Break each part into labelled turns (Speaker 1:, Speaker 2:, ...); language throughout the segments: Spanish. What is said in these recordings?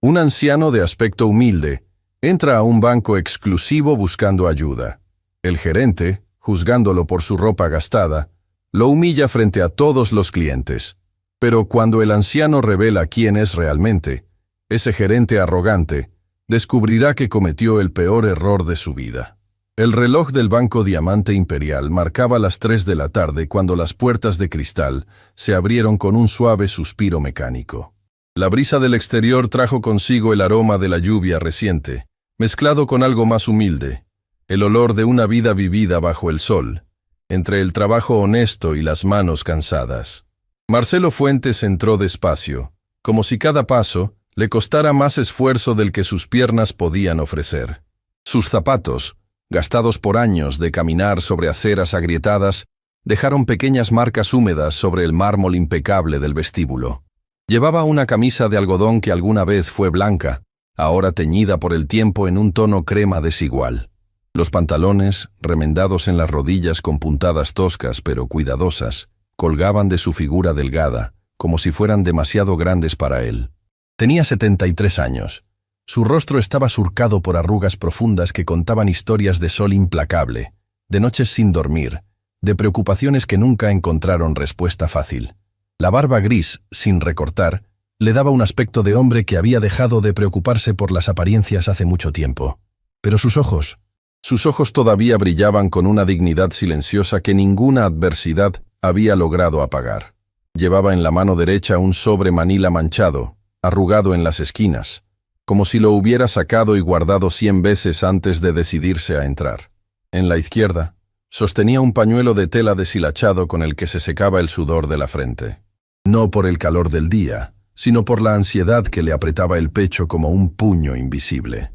Speaker 1: Un anciano de aspecto humilde entra a un banco exclusivo buscando ayuda. El gerente, juzgándolo por su ropa gastada, lo humilla frente a todos los clientes. Pero cuando el anciano revela quién es realmente, ese gerente arrogante descubrirá que cometió el peor error de su vida. El reloj del Banco Diamante Imperial marcaba las 3 de la tarde cuando las puertas de cristal se abrieron con un suave suspiro mecánico. La brisa del exterior trajo consigo el aroma de la lluvia reciente, mezclado con algo más humilde, el olor de una vida vivida bajo el sol, entre el trabajo honesto y las manos cansadas. Marcelo Fuentes entró despacio, como si cada paso le costara más esfuerzo del que sus piernas podían ofrecer. Sus zapatos, gastados por años de caminar sobre aceras agrietadas, dejaron pequeñas marcas húmedas sobre el mármol impecable del vestíbulo. Llevaba una camisa de algodón que alguna vez fue blanca, ahora teñida por el tiempo en un tono crema desigual. Los pantalones, remendados en las rodillas con puntadas toscas pero cuidadosas, colgaban de su figura delgada, como si fueran demasiado grandes para él. Tenía 73 años. Su rostro estaba surcado por arrugas profundas que contaban historias de sol implacable, de noches sin dormir, de preocupaciones que nunca encontraron respuesta fácil. La barba gris, sin recortar, le daba un aspecto de hombre que había dejado de preocuparse por las apariencias hace mucho tiempo. Pero sus ojos todavía brillaban con una dignidad silenciosa que ninguna adversidad había logrado apagar. Llevaba en la mano derecha un sobre manila manchado, arrugado en las esquinas, como si lo hubiera sacado y guardado 100 veces antes de decidirse a entrar. En la izquierda, sostenía un pañuelo de tela deshilachado con el que se secaba el sudor de la frente. No por el calor del día, sino por la ansiedad que le apretaba el pecho como un puño invisible.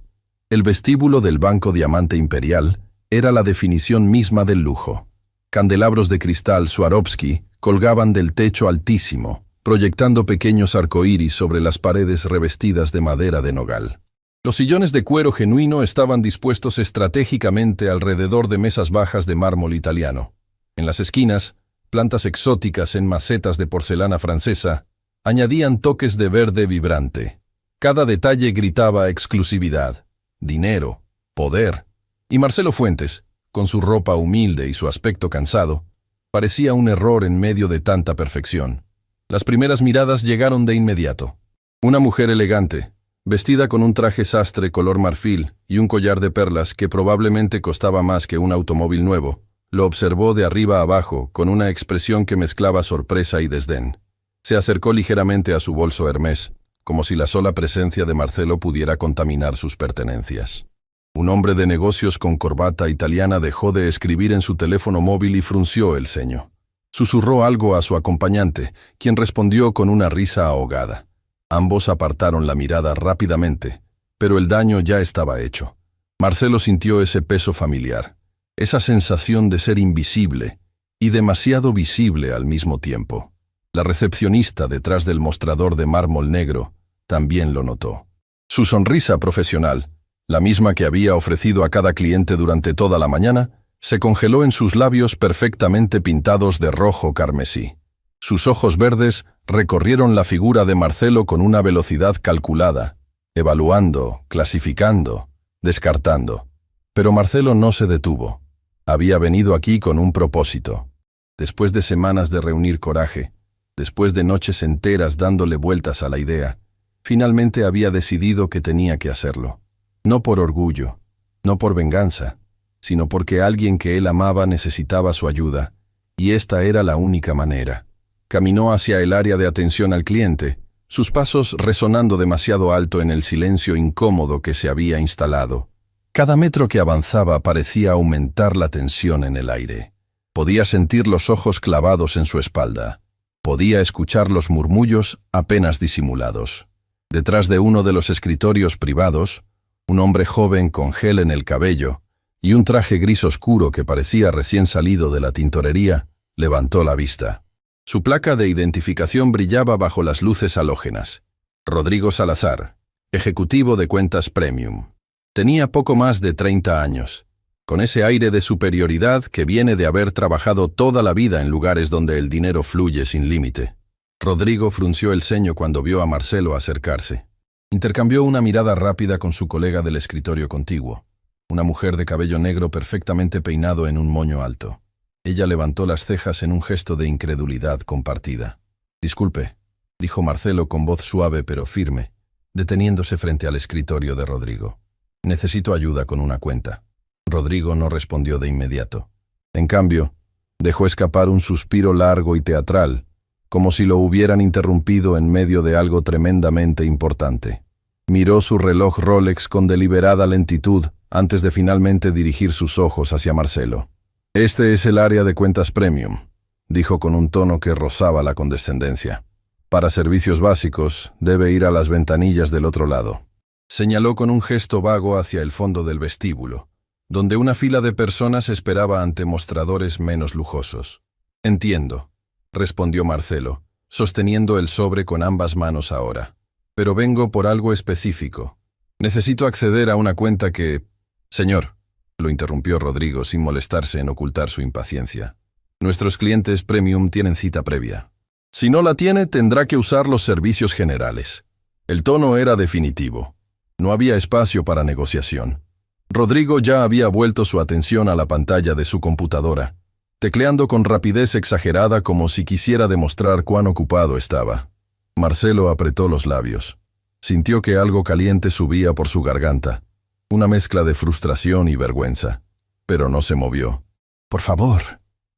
Speaker 1: El vestíbulo del Banco Diamante Imperial era la definición misma del lujo. Candelabros de cristal Swarovski colgaban del techo altísimo, proyectando pequeños arcoíris sobre las paredes revestidas de madera de nogal. Los sillones de cuero genuino estaban dispuestos estratégicamente alrededor de mesas bajas de mármol italiano. En las esquinas, plantas exóticas en macetas de porcelana francesa añadían toques de verde vibrante. Cada detalle gritaba exclusividad, dinero, poder, y Marcelo Fuentes, con su ropa humilde y su aspecto cansado, parecía un error en medio de tanta perfección. Las primeras miradas llegaron de inmediato. Una mujer elegante, vestida con un traje sastre color marfil y un collar de perlas que probablemente costaba más que un automóvil nuevo, lo observó de arriba abajo con una expresión que mezclaba sorpresa y desdén. Se acercó ligeramente a su bolso Hermès, como si la sola presencia de Marcelo pudiera contaminar sus pertenencias. Un hombre de negocios con corbata italiana dejó de escribir en su teléfono móvil y frunció el ceño. Susurró algo a su acompañante, quien respondió con una risa ahogada. Ambos apartaron la mirada rápidamente, pero el daño ya estaba hecho. Marcelo sintió ese peso familiar, esa sensación de ser invisible y demasiado visible al mismo tiempo. La recepcionista detrás del mostrador de mármol negro también lo notó. Su sonrisa profesional, la misma que había ofrecido a cada cliente durante toda la mañana, se congeló en sus labios perfectamente pintados de rojo carmesí. Sus ojos verdes recorrieron la figura de Marcelo con una velocidad calculada, evaluando, clasificando, descartando. Pero Marcelo no se detuvo. Había venido aquí con un propósito. Después de semanas de reunir coraje, después de noches enteras dándole vueltas a la idea, finalmente había decidido que tenía que hacerlo. No por orgullo, no por venganza, sino porque alguien que él amaba necesitaba su ayuda, y esta era la única manera. Caminó hacia el área de atención al cliente, sus pasos resonando demasiado alto en el silencio incómodo que se había instalado. Cada metro que avanzaba parecía aumentar la tensión en el aire. Podía sentir los ojos clavados en su espalda. Podía escuchar los murmullos apenas disimulados. Detrás de uno de los escritorios privados, un hombre joven con gel en el cabello y un traje gris oscuro que parecía recién salido de la tintorería, levantó la vista. Su placa de identificación brillaba bajo las luces halógenas. Rodrigo Salazar, ejecutivo de cuentas Premium. Tenía poco más de 30 años, con ese aire de superioridad que viene de haber trabajado toda la vida en lugares donde el dinero fluye sin límite. Rodrigo frunció el ceño cuando vio a Marcelo acercarse. Intercambió una mirada rápida con su colega del escritorio contiguo, una mujer de cabello negro perfectamente peinado en un moño alto. Ella levantó las cejas en un gesto de incredulidad compartida. «Disculpe», dijo Marcelo con voz suave pero firme, deteniéndose frente al escritorio de Rodrigo. «Necesito ayuda con una cuenta». Rodrigo no respondió de inmediato. En cambio, dejó escapar un suspiro largo y teatral, como si lo hubieran interrumpido en medio de algo tremendamente importante. Miró su reloj Rolex con deliberada lentitud antes de finalmente dirigir sus ojos hacia Marcelo. «Este es el área de cuentas premium», dijo con un tono que rozaba la condescendencia. «Para servicios básicos, debe ir a las ventanillas del otro lado». Señaló con un gesto vago hacia el fondo del vestíbulo, donde una fila de personas esperaba ante mostradores menos lujosos. «Entiendo», respondió Marcelo, sosteniendo el sobre con ambas manos ahora. «Pero vengo por algo específico. Necesito acceder a una cuenta que...» «Señor», lo interrumpió Rodrigo sin molestarse en ocultar su impaciencia. «Nuestros clientes premium tienen cita previa. Si no la tiene, tendrá que usar los servicios generales». El tono era definitivo. No había espacio para negociación. Rodrigo ya había vuelto su atención a la pantalla de su computadora, tecleando con rapidez exagerada como si quisiera demostrar cuán ocupado estaba. Marcelo apretó los labios. Sintió que algo caliente subía por su garganta, una mezcla de frustración y vergüenza, pero no se movió. «Por favor»,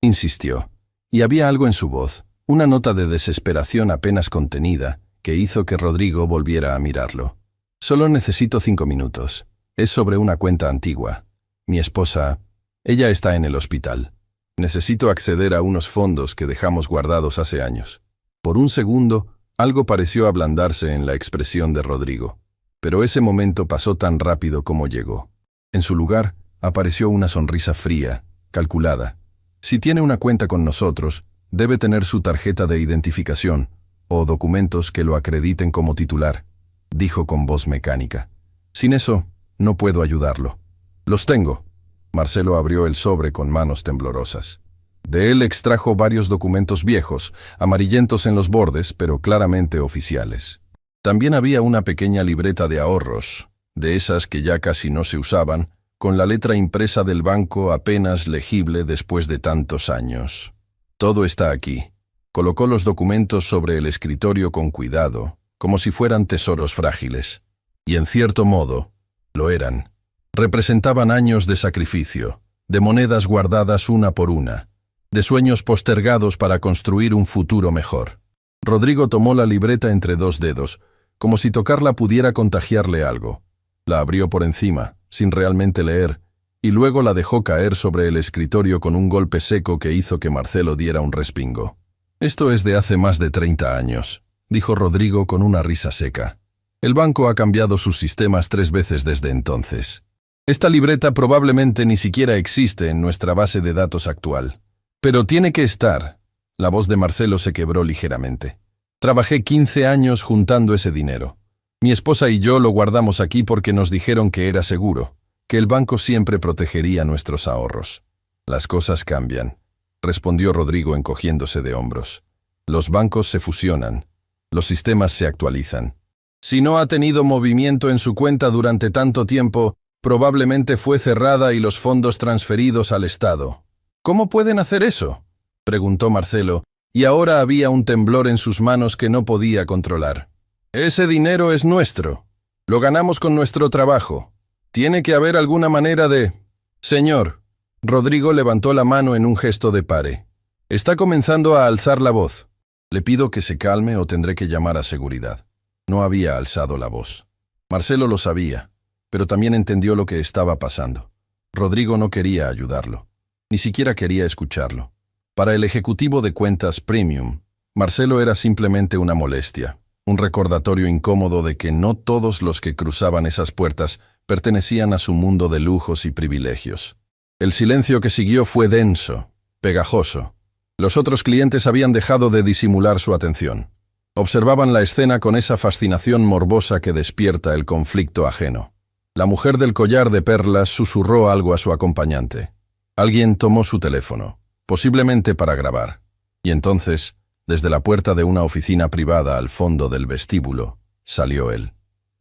Speaker 1: insistió, y había algo en su voz, una nota de desesperación apenas contenida, que hizo que Rodrigo volviera a mirarlo. «Solo necesito 5 minutos. Es sobre una cuenta antigua. Mi esposa, ella está en el hospital. Necesito acceder a unos fondos que dejamos guardados hace años». Por un segundo, algo pareció ablandarse en la expresión de Rodrigo, pero ese momento pasó tan rápido como llegó. En su lugar, apareció una sonrisa fría, calculada. «Si tiene una cuenta con nosotros, debe tener su tarjeta de identificación o documentos que lo acrediten como titular», dijo con voz mecánica. «Sin eso, no puedo ayudarlo». «Los tengo». Marcelo abrió el sobre con manos temblorosas. De él extrajo varios documentos viejos, amarillentos en los bordes, pero claramente oficiales. También había una pequeña libreta de ahorros, de esas que ya casi no se usaban, con la letra impresa del banco apenas legible después de tantos años. «Todo está aquí». Colocó los documentos sobre el escritorio con cuidado, como si fueran tesoros frágiles. Y en cierto modo, lo eran. Representaban años de sacrificio, de monedas guardadas una por una, de sueños postergados para construir un futuro mejor. Rodrigo tomó la libreta entre 2 dedos, como si tocarla pudiera contagiarle algo. La abrió por encima, sin realmente leer, y luego la dejó caer sobre el escritorio con un golpe seco que hizo que Marcelo diera un respingo. «Esto es de hace más de 30 años», dijo Rodrigo con una risa seca. «El banco ha cambiado sus sistemas 3 veces desde entonces. Esta libreta probablemente ni siquiera existe en nuestra base de datos actual. Pero tiene que estar». La voz de Marcelo se quebró ligeramente. «Trabajé 15 años juntando ese dinero. Mi esposa y yo lo guardamos aquí porque nos dijeron que era seguro, que el banco siempre protegería nuestros ahorros». «Las cosas cambian», respondió Rodrigo encogiéndose de hombros. «Los bancos se fusionan. Los sistemas se actualizan. Si no ha tenido movimiento en su cuenta durante tanto tiempo, probablemente fue cerrada y los fondos transferidos al Estado». «¿Cómo pueden hacer eso?», preguntó Marcelo, y ahora había un temblor en sus manos que no podía controlar. «Ese dinero es nuestro. Lo ganamos con nuestro trabajo. Tiene que haber alguna manera de...» «Señor». Rodrigo levantó la mano en un gesto de pare. «Está comenzando a alzar la voz. Le pido que se calme o tendré que llamar a seguridad». No había alzado la voz. Marcelo lo sabía, pero también entendió lo que estaba pasando. Rodrigo no quería ayudarlo. Ni siquiera quería escucharlo. Para el ejecutivo de cuentas premium, Marcelo era simplemente una molestia, un recordatorio incómodo de que no todos los que cruzaban esas puertas pertenecían a su mundo de lujos y privilegios. El silencio que siguió fue denso, pegajoso. Los otros clientes habían dejado de disimular su atención. Observaban la escena con esa fascinación morbosa que despierta el conflicto ajeno. La mujer del collar de perlas susurró algo a su acompañante. Alguien tomó su teléfono, posiblemente para grabar. Y entonces, desde la puerta de una oficina privada al fondo del vestíbulo, salió él.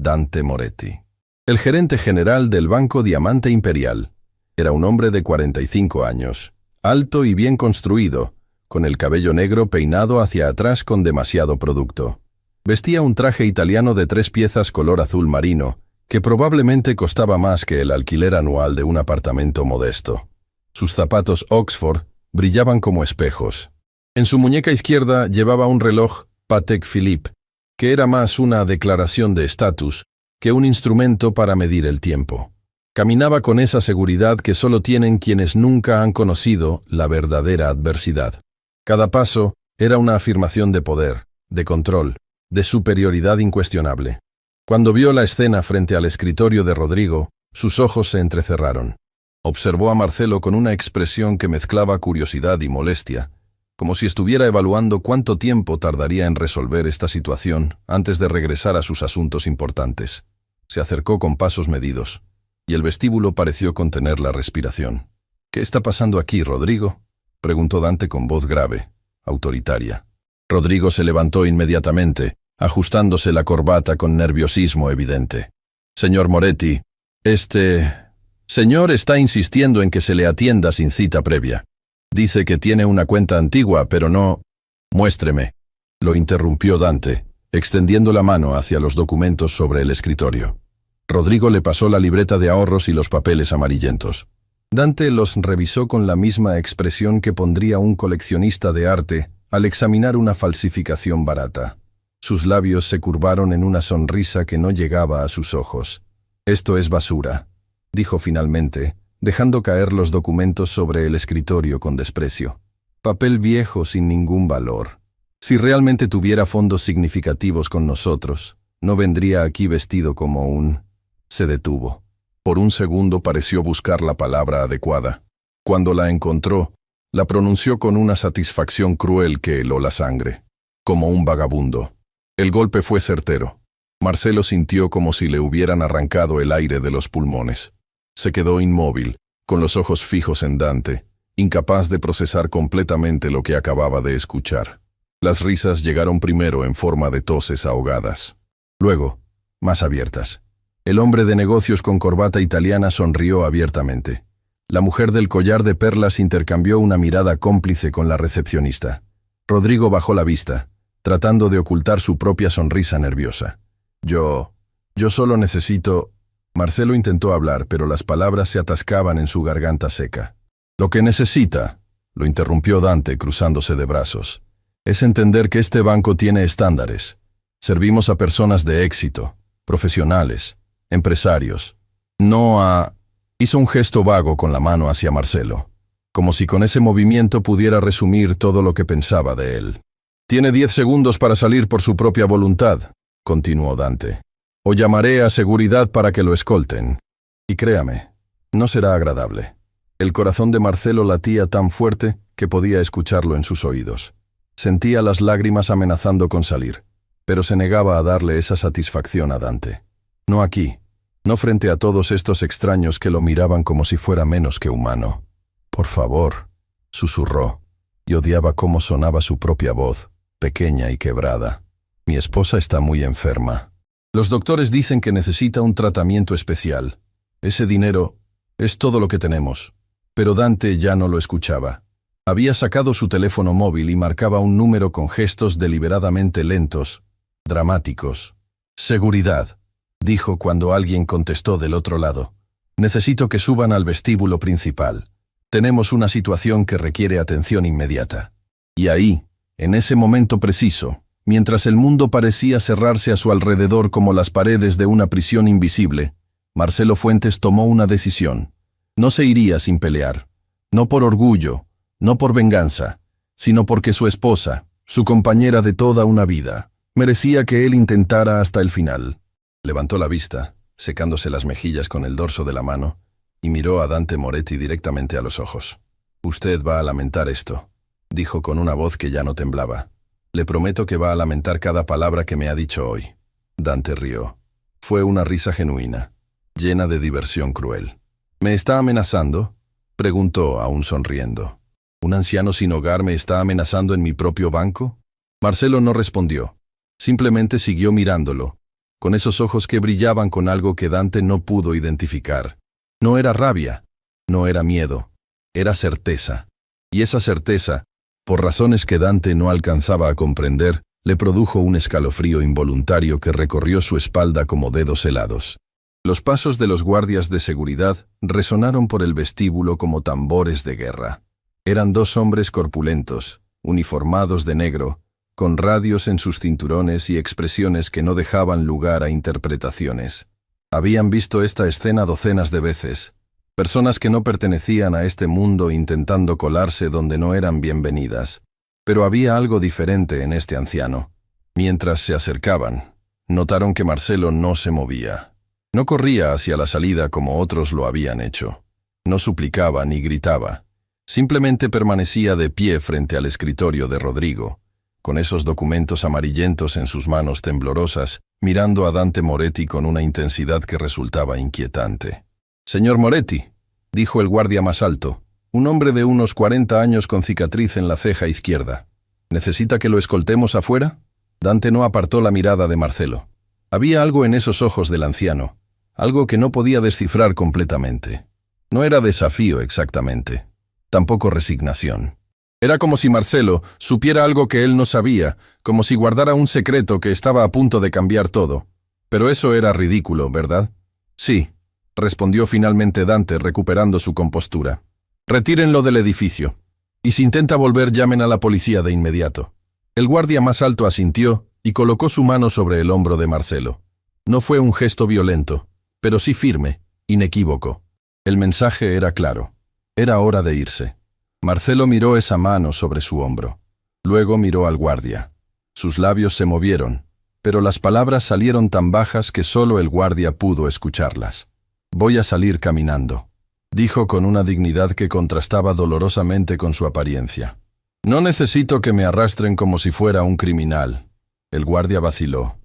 Speaker 1: Dante Moretti. El gerente general del Banco Diamante Imperial. Era un hombre de 45 años, alto y bien construido, con el cabello negro peinado hacia atrás con demasiado producto. Vestía un traje italiano de 3 piezas color azul marino, que probablemente costaba más que el alquiler anual de un apartamento modesto. Sus zapatos Oxford brillaban como espejos. En su muñeca izquierda llevaba un reloj Patek Philippe, que era más una declaración de estatus que un instrumento para medir el tiempo. Caminaba con esa seguridad que solo tienen quienes nunca han conocido la verdadera adversidad. Cada paso era una afirmación de poder, de control, de superioridad incuestionable. Cuando vio la escena frente al escritorio de Rodrigo, sus ojos se entrecerraron. Observó a Marcelo con una expresión que mezclaba curiosidad y molestia, como si estuviera evaluando cuánto tiempo tardaría en resolver esta situación antes de regresar a sus asuntos importantes. Se acercó con pasos medidos, y el vestíbulo pareció contener la respiración. «¿Qué está pasando aquí, Rodrigo?», preguntó Dante con voz grave, autoritaria. Rodrigo se levantó inmediatamente, ajustándose la corbata con nerviosismo evidente. «Señor Moretti, señor está insistiendo en que se le atienda sin cita previa. Dice que tiene una cuenta antigua, pero no...» «Muéstreme», lo interrumpió Dante, extendiendo la mano hacia los documentos sobre el escritorio. Rodrigo le pasó la libreta de ahorros y los papeles amarillentos. Dante los revisó con la misma expresión que pondría un coleccionista de arte al examinar una falsificación barata. Sus labios se curvaron en una sonrisa que no llegaba a sus ojos. «Esto es basura», dijo finalmente, dejando caer los documentos sobre el escritorio con desprecio. «Papel viejo sin ningún valor. Si realmente tuviera fondos significativos con nosotros, no vendría aquí vestido como un...». Se detuvo. Por un segundo pareció buscar la palabra adecuada. Cuando la encontró, la pronunció con una satisfacción cruel que heló la sangre. «Como un vagabundo». El golpe fue certero. Marcelo sintió como si le hubieran arrancado el aire de los pulmones. Se quedó inmóvil, con los ojos fijos en Dante, incapaz de procesar completamente lo que acababa de escuchar. Las risas llegaron primero en forma de toses ahogadas. Luego, más abiertas. El hombre de negocios con corbata italiana sonrió abiertamente. La mujer del collar de perlas intercambió una mirada cómplice con la recepcionista. Rodrigo bajó la vista, tratando de ocultar su propia sonrisa nerviosa. Yo solo necesito... Marcelo intentó hablar, pero las palabras se atascaban en su garganta seca. «Lo que necesita», lo interrumpió Dante cruzándose de brazos, «es entender que este banco tiene estándares. Servimos a personas de éxito, profesionales, empresarios. No a...». Hizo un gesto vago con la mano hacia Marcelo, como si con ese movimiento pudiera resumir todo lo que pensaba de él. «Tiene 10 segundos para salir por su propia voluntad», continuó Dante. «O llamaré a seguridad para que lo escolten. Y créame, no será agradable». El corazón de Marcelo latía tan fuerte que podía escucharlo en sus oídos. Sentía las lágrimas amenazando con salir, pero se negaba a darle esa satisfacción a Dante. No aquí, no frente a todos estos extraños que lo miraban como si fuera menos que humano. «Por favor», susurró, y odiaba cómo sonaba su propia voz, pequeña y quebrada. «Mi esposa está muy enferma. Los doctores dicen que necesita un tratamiento especial. Ese dinero es todo lo que tenemos». Pero Dante ya no lo escuchaba. Había sacado su teléfono móvil y marcaba un número con gestos deliberadamente lentos, dramáticos. «Seguridad», dijo cuando alguien contestó del otro lado. «Necesito que suban al vestíbulo principal. Tenemos una situación que requiere atención inmediata». Y ahí, en ese momento preciso, mientras el mundo parecía cerrarse a su alrededor como las paredes de una prisión invisible, Marcelo Fuentes tomó una decisión. No se iría sin pelear, no por orgullo, no por venganza, sino porque su esposa, su compañera de toda una vida, merecía que él intentara hasta el final. Levantó la vista, secándose las mejillas con el dorso de la mano, y miró a Dante Moretti directamente a los ojos. «Usted va a lamentar esto», dijo con una voz que ya no temblaba. «Le prometo que va a lamentar cada palabra que me ha dicho hoy». Dante rió. Fue una risa genuina, llena de diversión cruel. «¿Me está amenazando?», preguntó, aún sonriendo. «¿Un anciano sin hogar me está amenazando en mi propio banco?». Marcelo no respondió. Simplemente siguió mirándolo, con esos ojos que brillaban con algo que Dante no pudo identificar. No era rabia, no era miedo, era certeza. Y esa certeza, por razones que Dante no alcanzaba a comprender, le produjo un escalofrío involuntario que recorrió su espalda como dedos helados. Los pasos de los guardias de seguridad resonaron por el vestíbulo como tambores de guerra. Eran dos hombres corpulentos, uniformados de negro, con radios en sus cinturones y expresiones que no dejaban lugar a interpretaciones. Habían visto esta escena docenas de veces. Personas que no pertenecían a este mundo intentando colarse donde no eran bienvenidas. Pero había algo diferente en este anciano. Mientras se acercaban, notaron que Marcelo no se movía. No corría hacia la salida como otros lo habían hecho. No suplicaba ni gritaba. Simplemente permanecía de pie frente al escritorio de Rodrigo, con esos documentos amarillentos en sus manos temblorosas, mirando a Dante Moretti con una intensidad que resultaba inquietante. «Señor Moretti», dijo el guardia más alto, un hombre de unos 40 años con cicatriz en la ceja izquierda. «¿Necesita que lo escoltemos afuera?» Dante no apartó la mirada de Marcelo. Había algo en esos ojos del anciano, algo que no podía descifrar completamente. No era desafío exactamente, tampoco resignación. Era como si Marcelo supiera algo que él no sabía, como si guardara un secreto que estaba a punto de cambiar todo. Pero eso era ridículo, ¿verdad? «Sí», respondió finalmente Dante, recuperando su compostura. «Retírenlo del edificio. Y si intenta volver, llamen a la policía de inmediato». El guardia más alto asintió y colocó su mano sobre el hombro de Marcelo. No fue un gesto violento, pero sí firme, inequívoco. El mensaje era claro. Era hora de irse. Marcelo miró esa mano sobre su hombro. Luego miró al guardia. Sus labios se movieron, pero las palabras salieron tan bajas que solo el guardia pudo escucharlas. «Voy a salir caminando», dijo con una dignidad que contrastaba dolorosamente con su apariencia. «No necesito que me arrastren como si fuera un criminal». El guardia vaciló.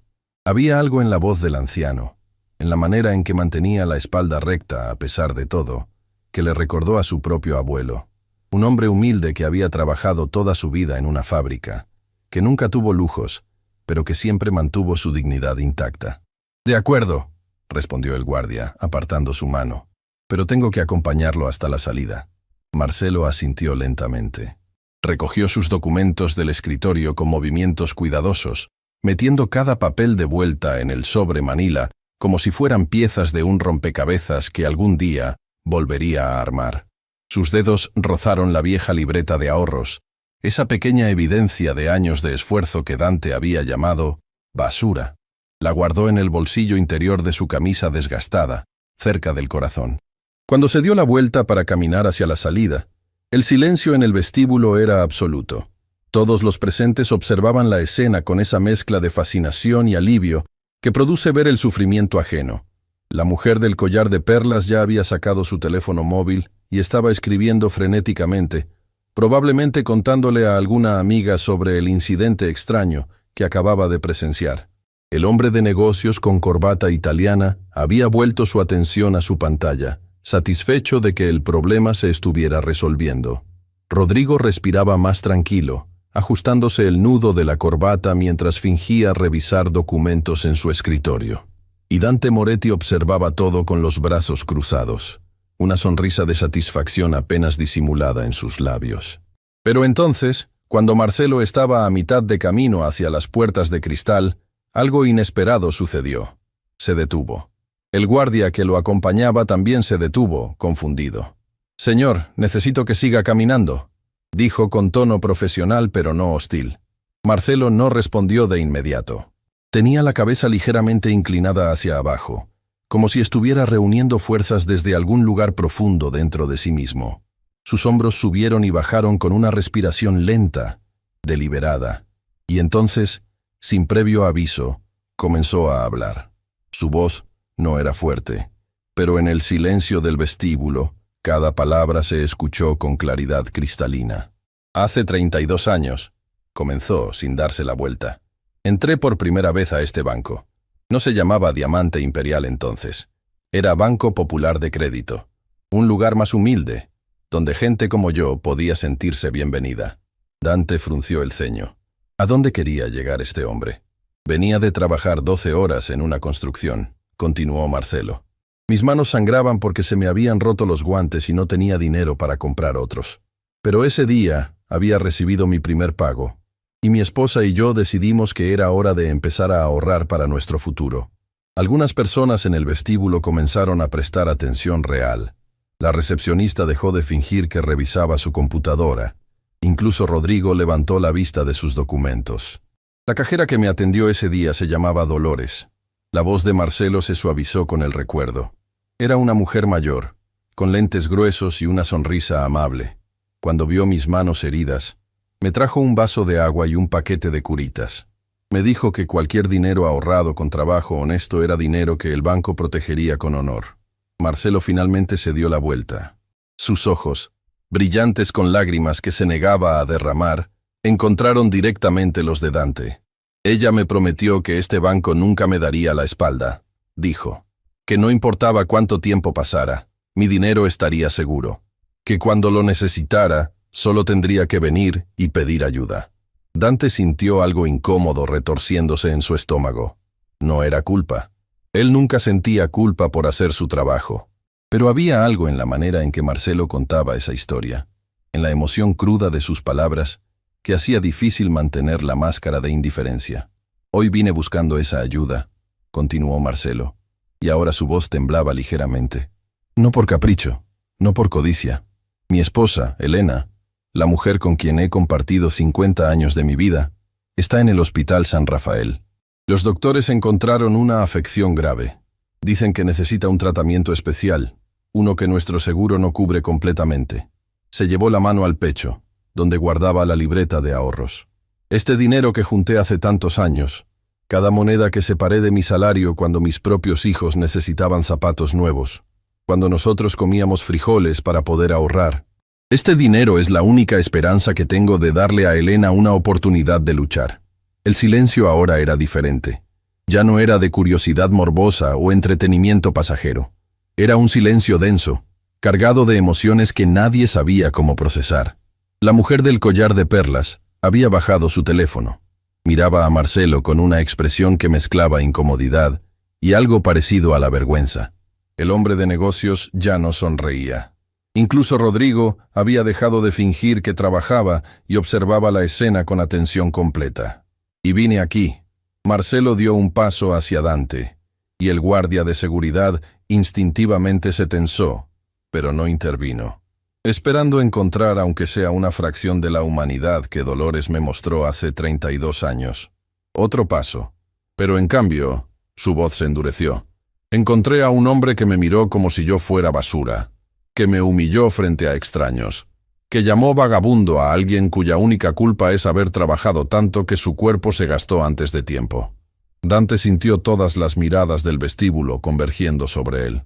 Speaker 1: Había algo en la voz del anciano, en la manera en que mantenía la espalda recta a pesar de todo, que le recordó a su propio abuelo, un hombre humilde que había trabajado toda su vida en una fábrica, que nunca tuvo lujos, pero que siempre mantuvo su dignidad intacta. «De acuerdo», respondió el guardia, apartando su mano, «pero tengo que acompañarlo hasta la salida». Marcelo asintió lentamente. Recogió sus documentos del escritorio con movimientos cuidadosos, metiendo cada papel de vuelta en el sobre manila como si fueran piezas de un rompecabezas que algún día volvería a armar. Sus dedos rozaron la vieja libreta de ahorros, esa pequeña evidencia de años de esfuerzo que Dante había llamado basura. La guardó en el bolsillo interior de su camisa desgastada, cerca del corazón. Cuando se dio la vuelta para caminar hacia la salida, el silencio en el vestíbulo era absoluto. Todos los presentes observaban la escena con esa mezcla de fascinación y alivio que produce ver el sufrimiento ajeno. La mujer del collar de perlas ya había sacado su teléfono móvil y estaba escribiendo frenéticamente, probablemente contándole a alguna amiga sobre el incidente extraño que acababa de presenciar. El hombre de negocios con corbata italiana había vuelto su atención a su pantalla, satisfecho de que el problema se estuviera resolviendo. Rodrigo respiraba más tranquilo, ajustándose el nudo de la corbata mientras fingía revisar documentos en su escritorio. Y Dante Moretti observaba todo con los brazos cruzados, una sonrisa de satisfacción apenas disimulada en sus labios. Pero entonces, cuando Marcelo estaba a mitad de camino hacia las puertas de cristal, algo inesperado sucedió. Se detuvo. El guardia que lo acompañaba también se detuvo, confundido. «Señor, necesito que siga caminando», dijo con tono profesional pero no hostil. Marcelo no respondió de inmediato. Tenía la cabeza ligeramente inclinada hacia abajo, como si estuviera reuniendo fuerzas desde algún lugar profundo dentro de sí mismo. Sus hombros subieron y bajaron con una respiración lenta, deliberada, y entonces, sin previo aviso, comenzó a hablar. Su voz no era fuerte, pero en el silencio del vestíbulo, cada palabra se escuchó con claridad cristalina. «Hace 32 años», comenzó sin darse la vuelta, «entré por primera vez a este banco. No se llamaba Diamante Imperial entonces. Era Banco Popular de Crédito, un lugar más humilde, donde gente como yo podía sentirse bienvenida». Dante frunció el ceño. ¿A dónde quería llegar este hombre? Venía de trabajar 12 horas en una construcción, continuó Marcelo. Mis manos sangraban porque se me habían roto los guantes y no tenía dinero para comprar otros. Pero ese día había recibido mi primer pago, y mi esposa y yo decidimos que era hora de empezar a ahorrar para nuestro futuro. Algunas personas en el vestíbulo comenzaron a prestar atención real. La recepcionista dejó de fingir que revisaba su computadora. Incluso Rodrigo levantó la vista de sus documentos. La cajera que me atendió ese día se llamaba Dolores. La voz de Marcelo se suavizó con el recuerdo. Era una mujer mayor, con lentes gruesos y una sonrisa amable. Cuando vio mis manos heridas, me trajo un vaso de agua y un paquete de curitas. Me dijo que cualquier dinero ahorrado con trabajo honesto era dinero que el banco protegería con honor. Marcelo finalmente se dio la vuelta. Sus ojos, brillantes con lágrimas que se negaba a derramar, encontraron directamente los de Dante. Ella me prometió que este banco nunca me daría la espalda, dijo. Que no importaba cuánto tiempo pasara, mi dinero estaría seguro. Que cuando lo necesitara, solo tendría que venir y pedir ayuda. Dante sintió algo incómodo retorciéndose en su estómago. No era culpa. Él nunca sentía culpa por hacer su trabajo. Pero había algo en la manera en que Marcelo contaba esa historia, en la emoción cruda de sus palabras, que hacía difícil mantener la máscara de indiferencia. Hoy vine buscando esa ayuda, continuó Marcelo, y ahora su voz temblaba ligeramente. No por capricho, no por codicia. Mi esposa, Elena, la mujer con quien he compartido 50 años de mi vida, está en el Hospital San Rafael. Los doctores encontraron una afección grave. Dicen que necesita un tratamiento especial, uno que nuestro seguro no cubre completamente. Se llevó la mano al pecho, donde guardaba la libreta de ahorros. Este dinero que junté hace tantos años, cada moneda que separé de mi salario cuando mis propios hijos necesitaban zapatos nuevos, cuando nosotros comíamos frijoles para poder ahorrar. Este dinero es la única esperanza que tengo de darle a Elena una oportunidad de luchar. El silencio ahora era diferente. Ya no era de curiosidad morbosa o entretenimiento pasajero. Era un silencio denso, cargado de emociones que nadie sabía cómo procesar. La mujer del collar de perlas había bajado su teléfono. Miraba a Marcelo con una expresión que mezclaba incomodidad y algo parecido a la vergüenza. El hombre de negocios ya no sonreía. Incluso Rodrigo había dejado de fingir que trabajaba y observaba la escena con atención completa. Y vine aquí. Marcelo dio un paso hacia Dante, y el guardia de seguridad instintivamente se tensó, pero no intervino, esperando encontrar aunque sea una fracción de la humanidad que Dolores me mostró hace 32 años. Otro paso. Pero en cambio, su voz se endureció. Encontré a un hombre que me miró como si yo fuera basura, que me humilló frente a extraños, que llamó vagabundo a alguien cuya única culpa es haber trabajado tanto que su cuerpo se gastó antes de tiempo. Dante sintió todas las miradas del vestíbulo convergiendo sobre él.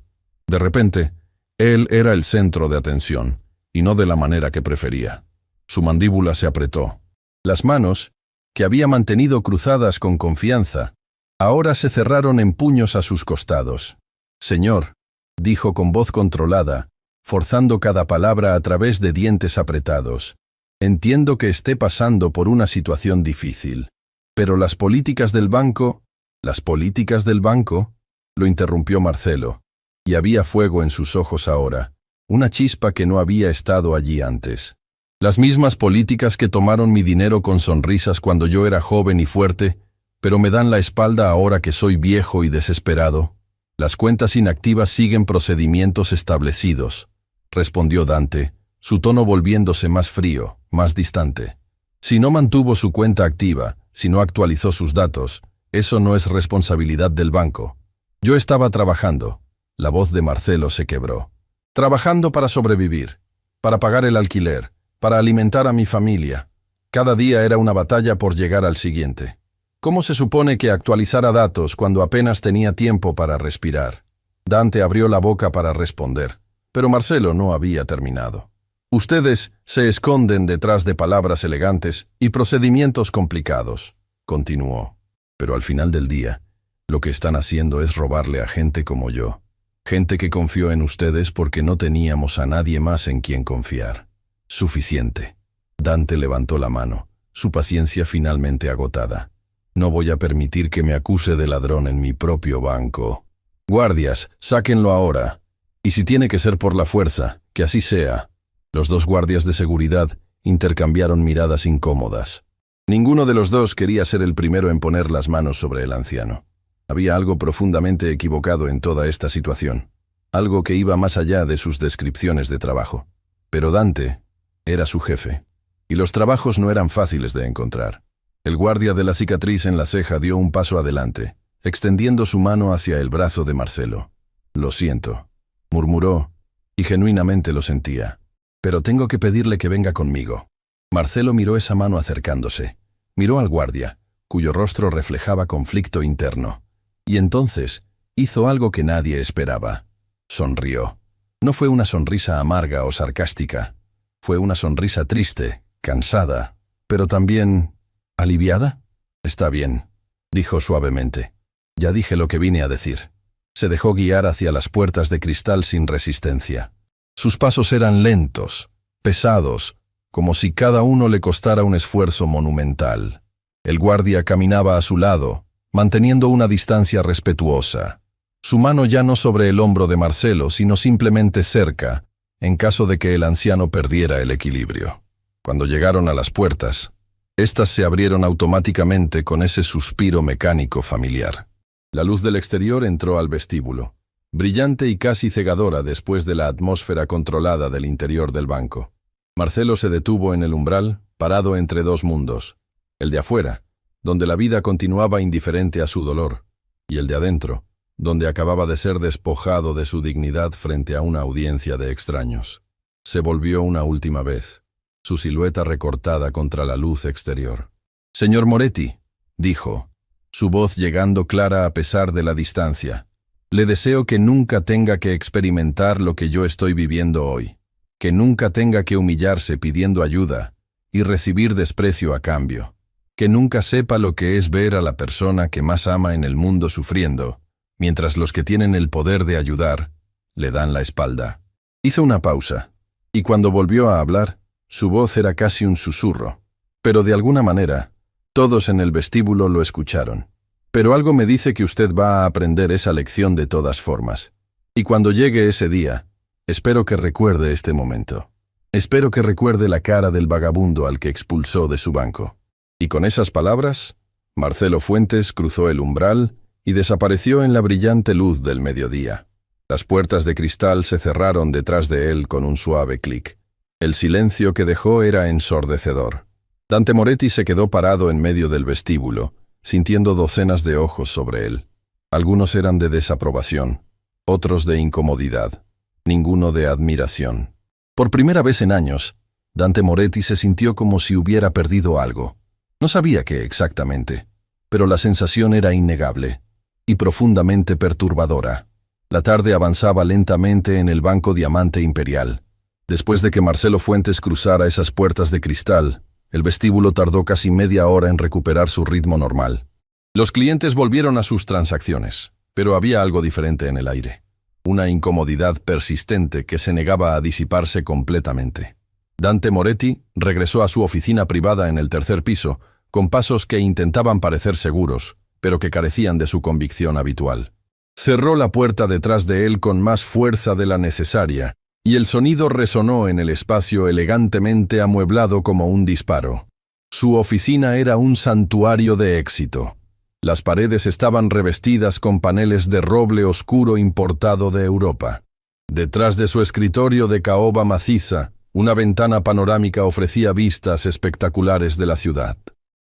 Speaker 1: De repente, él era el centro de atención, y no de la manera que prefería. Su mandíbula se apretó. Las manos, que había mantenido cruzadas con confianza, ahora se cerraron en puños a sus costados. «Señor», dijo con voz controlada, forzando cada palabra a través de dientes apretados, «entiendo que esté pasando por una situación difícil. Pero las políticas del banco...» «¿Las políticas del banco?», lo interrumpió Marcelo, y había fuego en sus ojos ahora, una chispa que no había estado allí antes. «Las mismas políticas que tomaron mi dinero con sonrisas cuando yo era joven y fuerte, pero me dan la espalda ahora que soy viejo y desesperado. Las cuentas inactivas siguen procedimientos establecidos», respondió Dante, su tono volviéndose más frío, más distante. «Si no mantuvo su cuenta activa, si no actualizó sus datos, eso no es responsabilidad del banco. Yo estaba trabajando». La voz de Marcelo se quebró. «Trabajando para sobrevivir, para pagar el alquiler, para alimentar a mi familia. Cada día era una batalla por llegar al siguiente. ¿Cómo se supone que actualizara datos cuando apenas tenía tiempo para respirar?» Dante abrió la boca para responder, pero Marcelo no había terminado. «Ustedes se esconden detrás de palabras elegantes y procedimientos complicados», continuó. «Pero al final del día, lo que están haciendo es robarle a gente como yo. Gente que confió en ustedes porque no teníamos a nadie más en quien confiar. Suficiente». Dante levantó la mano, su paciencia finalmente agotada. No voy a permitir que me acuse de ladrón en mi propio banco. Guardias, sáquenlo ahora. Y si tiene que ser por la fuerza, que así sea. Los dos guardias de seguridad intercambiaron miradas incómodas. Ninguno de los dos quería ser el primero en poner las manos sobre el anciano. Había algo profundamente equivocado en toda esta situación, algo que iba más allá de sus descripciones de trabajo. Pero Dante era su jefe, y los trabajos no eran fáciles de encontrar. El guardia de la cicatriz en la ceja dio un paso adelante, extendiendo su mano hacia el brazo de Marcelo. «Lo siento», murmuró, y genuinamente lo sentía. «Pero tengo que pedirle que venga conmigo». Marcelo miró esa mano acercándose. Miró al guardia, cuyo rostro reflejaba conflicto interno. Y entonces hizo algo que nadie esperaba. Sonrió. No fue una sonrisa amarga o sarcástica. Fue una sonrisa triste, cansada, pero también aliviada. «Está bien», dijo suavemente. «Ya dije lo que vine a decir». Se dejó guiar hacia las puertas de cristal sin resistencia. Sus pasos eran lentos, pesados, como si cada uno le costara un esfuerzo monumental. El guardia caminaba a su lado, manteniendo una distancia respetuosa. Su mano ya no sobre el hombro de Marcelo, sino simplemente cerca, en caso de que el anciano perdiera el equilibrio. Cuando llegaron a las puertas, éstas se abrieron automáticamente con ese suspiro mecánico familiar. La luz del exterior entró al vestíbulo, brillante y casi cegadora después de la atmósfera controlada del interior del banco. Marcelo se detuvo en el umbral, parado entre dos mundos, el de afuera, donde la vida continuaba indiferente a su dolor, y el de adentro, donde acababa de ser despojado de su dignidad frente a una audiencia de extraños. Se volvió una última vez, su silueta recortada contra la luz exterior. «Señor Moretti», dijo, su voz llegando clara a pesar de la distancia, «le deseo que nunca tenga que experimentar lo que yo estoy viviendo hoy, que nunca tenga que humillarse pidiendo ayuda y recibir desprecio a cambio, que nunca sepa lo que es ver a la persona que más ama en el mundo sufriendo, mientras los que tienen el poder de ayudar le dan la espalda». Hizo una pausa, y cuando volvió a hablar, su voz era casi un susurro, pero de alguna manera, todos en el vestíbulo lo escucharon. «Pero algo me dice que usted va a aprender esa lección de todas formas. Y cuando llegue ese día, espero que recuerde este momento. Espero que recuerde la cara del vagabundo al que expulsó de su banco». Y con esas palabras, Marcelo Fuentes cruzó el umbral y desapareció en la brillante luz del mediodía. Las puertas de cristal se cerraron detrás de él con un suave clic. El silencio que dejó era ensordecedor. Dante Moretti se quedó parado en medio del vestíbulo, sintiendo docenas de ojos sobre él. Algunos eran de desaprobación, otros de incomodidad, ninguno de admiración. Por primera vez en años, Dante Moretti se sintió como si hubiera perdido algo. No sabía qué exactamente, pero la sensación era innegable y profundamente perturbadora. La tarde avanzaba lentamente en el Banco Diamante Imperial. Después de que Marcelo Fuentes cruzara esas puertas de cristal, el vestíbulo tardó casi media hora en recuperar su ritmo normal. Los clientes volvieron a sus transacciones, pero había algo diferente en el aire. Una incomodidad persistente que se negaba a disiparse completamente. Dante Moretti regresó a su oficina privada en el tercer piso, con pasos que intentaban parecer seguros, pero que carecían de su convicción habitual. Cerró la puerta detrás de él con más fuerza de la necesaria, y el sonido resonó en el espacio elegantemente amueblado como un disparo. Su oficina era un santuario de éxito. Las paredes estaban revestidas con paneles de roble oscuro importado de Europa. Detrás de su escritorio de caoba maciza, una ventana panorámica ofrecía vistas espectaculares de la ciudad.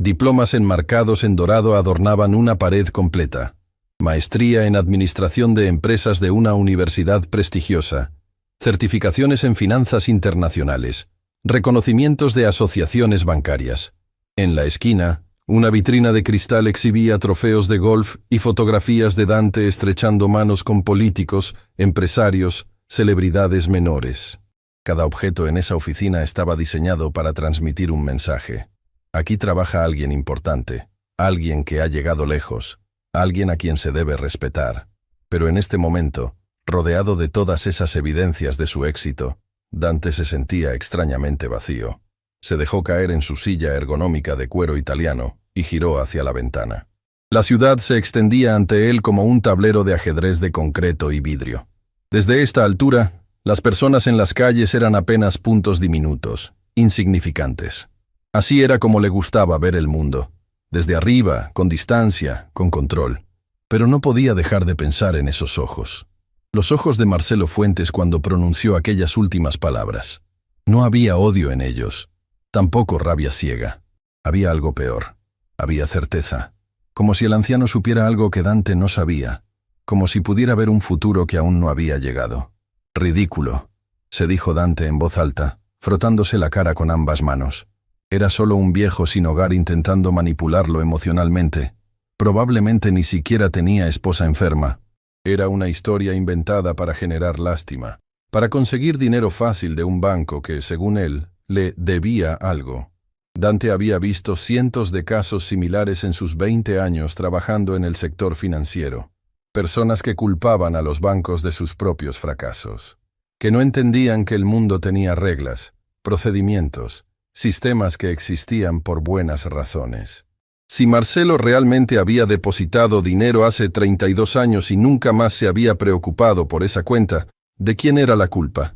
Speaker 1: Diplomas enmarcados en dorado adornaban una pared completa. Maestría en Administración de Empresas de una universidad prestigiosa. Certificaciones en finanzas internacionales. Reconocimientos de asociaciones bancarias. En la esquina, una vitrina de cristal exhibía trofeos de golf y fotografías de Dante estrechando manos con políticos, empresarios, celebridades menores. Cada objeto en esa oficina estaba diseñado para transmitir un mensaje. Aquí trabaja alguien importante, alguien que ha llegado lejos, alguien a quien se debe respetar. Pero en este momento, rodeado de todas esas evidencias de su éxito, Dante se sentía extrañamente vacío. Se dejó caer en su silla ergonómica de cuero italiano y giró hacia la ventana. La ciudad se extendía ante él como un tablero de ajedrez de concreto y vidrio. Desde esta altura, las personas en las calles eran apenas puntos diminutos, insignificantes. Así era como le gustaba ver el mundo, desde arriba, con distancia, con control. Pero no podía dejar de pensar en esos ojos. Los ojos de Marcelo Fuentes cuando pronunció aquellas últimas palabras. No había odio en ellos, tampoco rabia ciega. Había algo peor. Había certeza. Como si el anciano supiera algo que Dante no sabía. Como si pudiera ver un futuro que aún no había llegado. Ridículo, se dijo Dante en voz alta, frotándose la cara con ambas manos. Era solo un viejo sin hogar intentando manipularlo emocionalmente. Probablemente ni siquiera tenía esposa enferma. Era una historia inventada para generar lástima, para conseguir dinero fácil de un banco que, según él, le debía algo. Dante había visto cientos de casos similares en sus 20 años trabajando en el sector financiero. Personas que culpaban a los bancos de sus propios fracasos. Que no entendían que el mundo tenía reglas, procedimientos, sistemas que existían por buenas razones. Si Marcelo realmente había depositado dinero hace 32 años y nunca más se había preocupado por esa cuenta, ¿de quién era la culpa?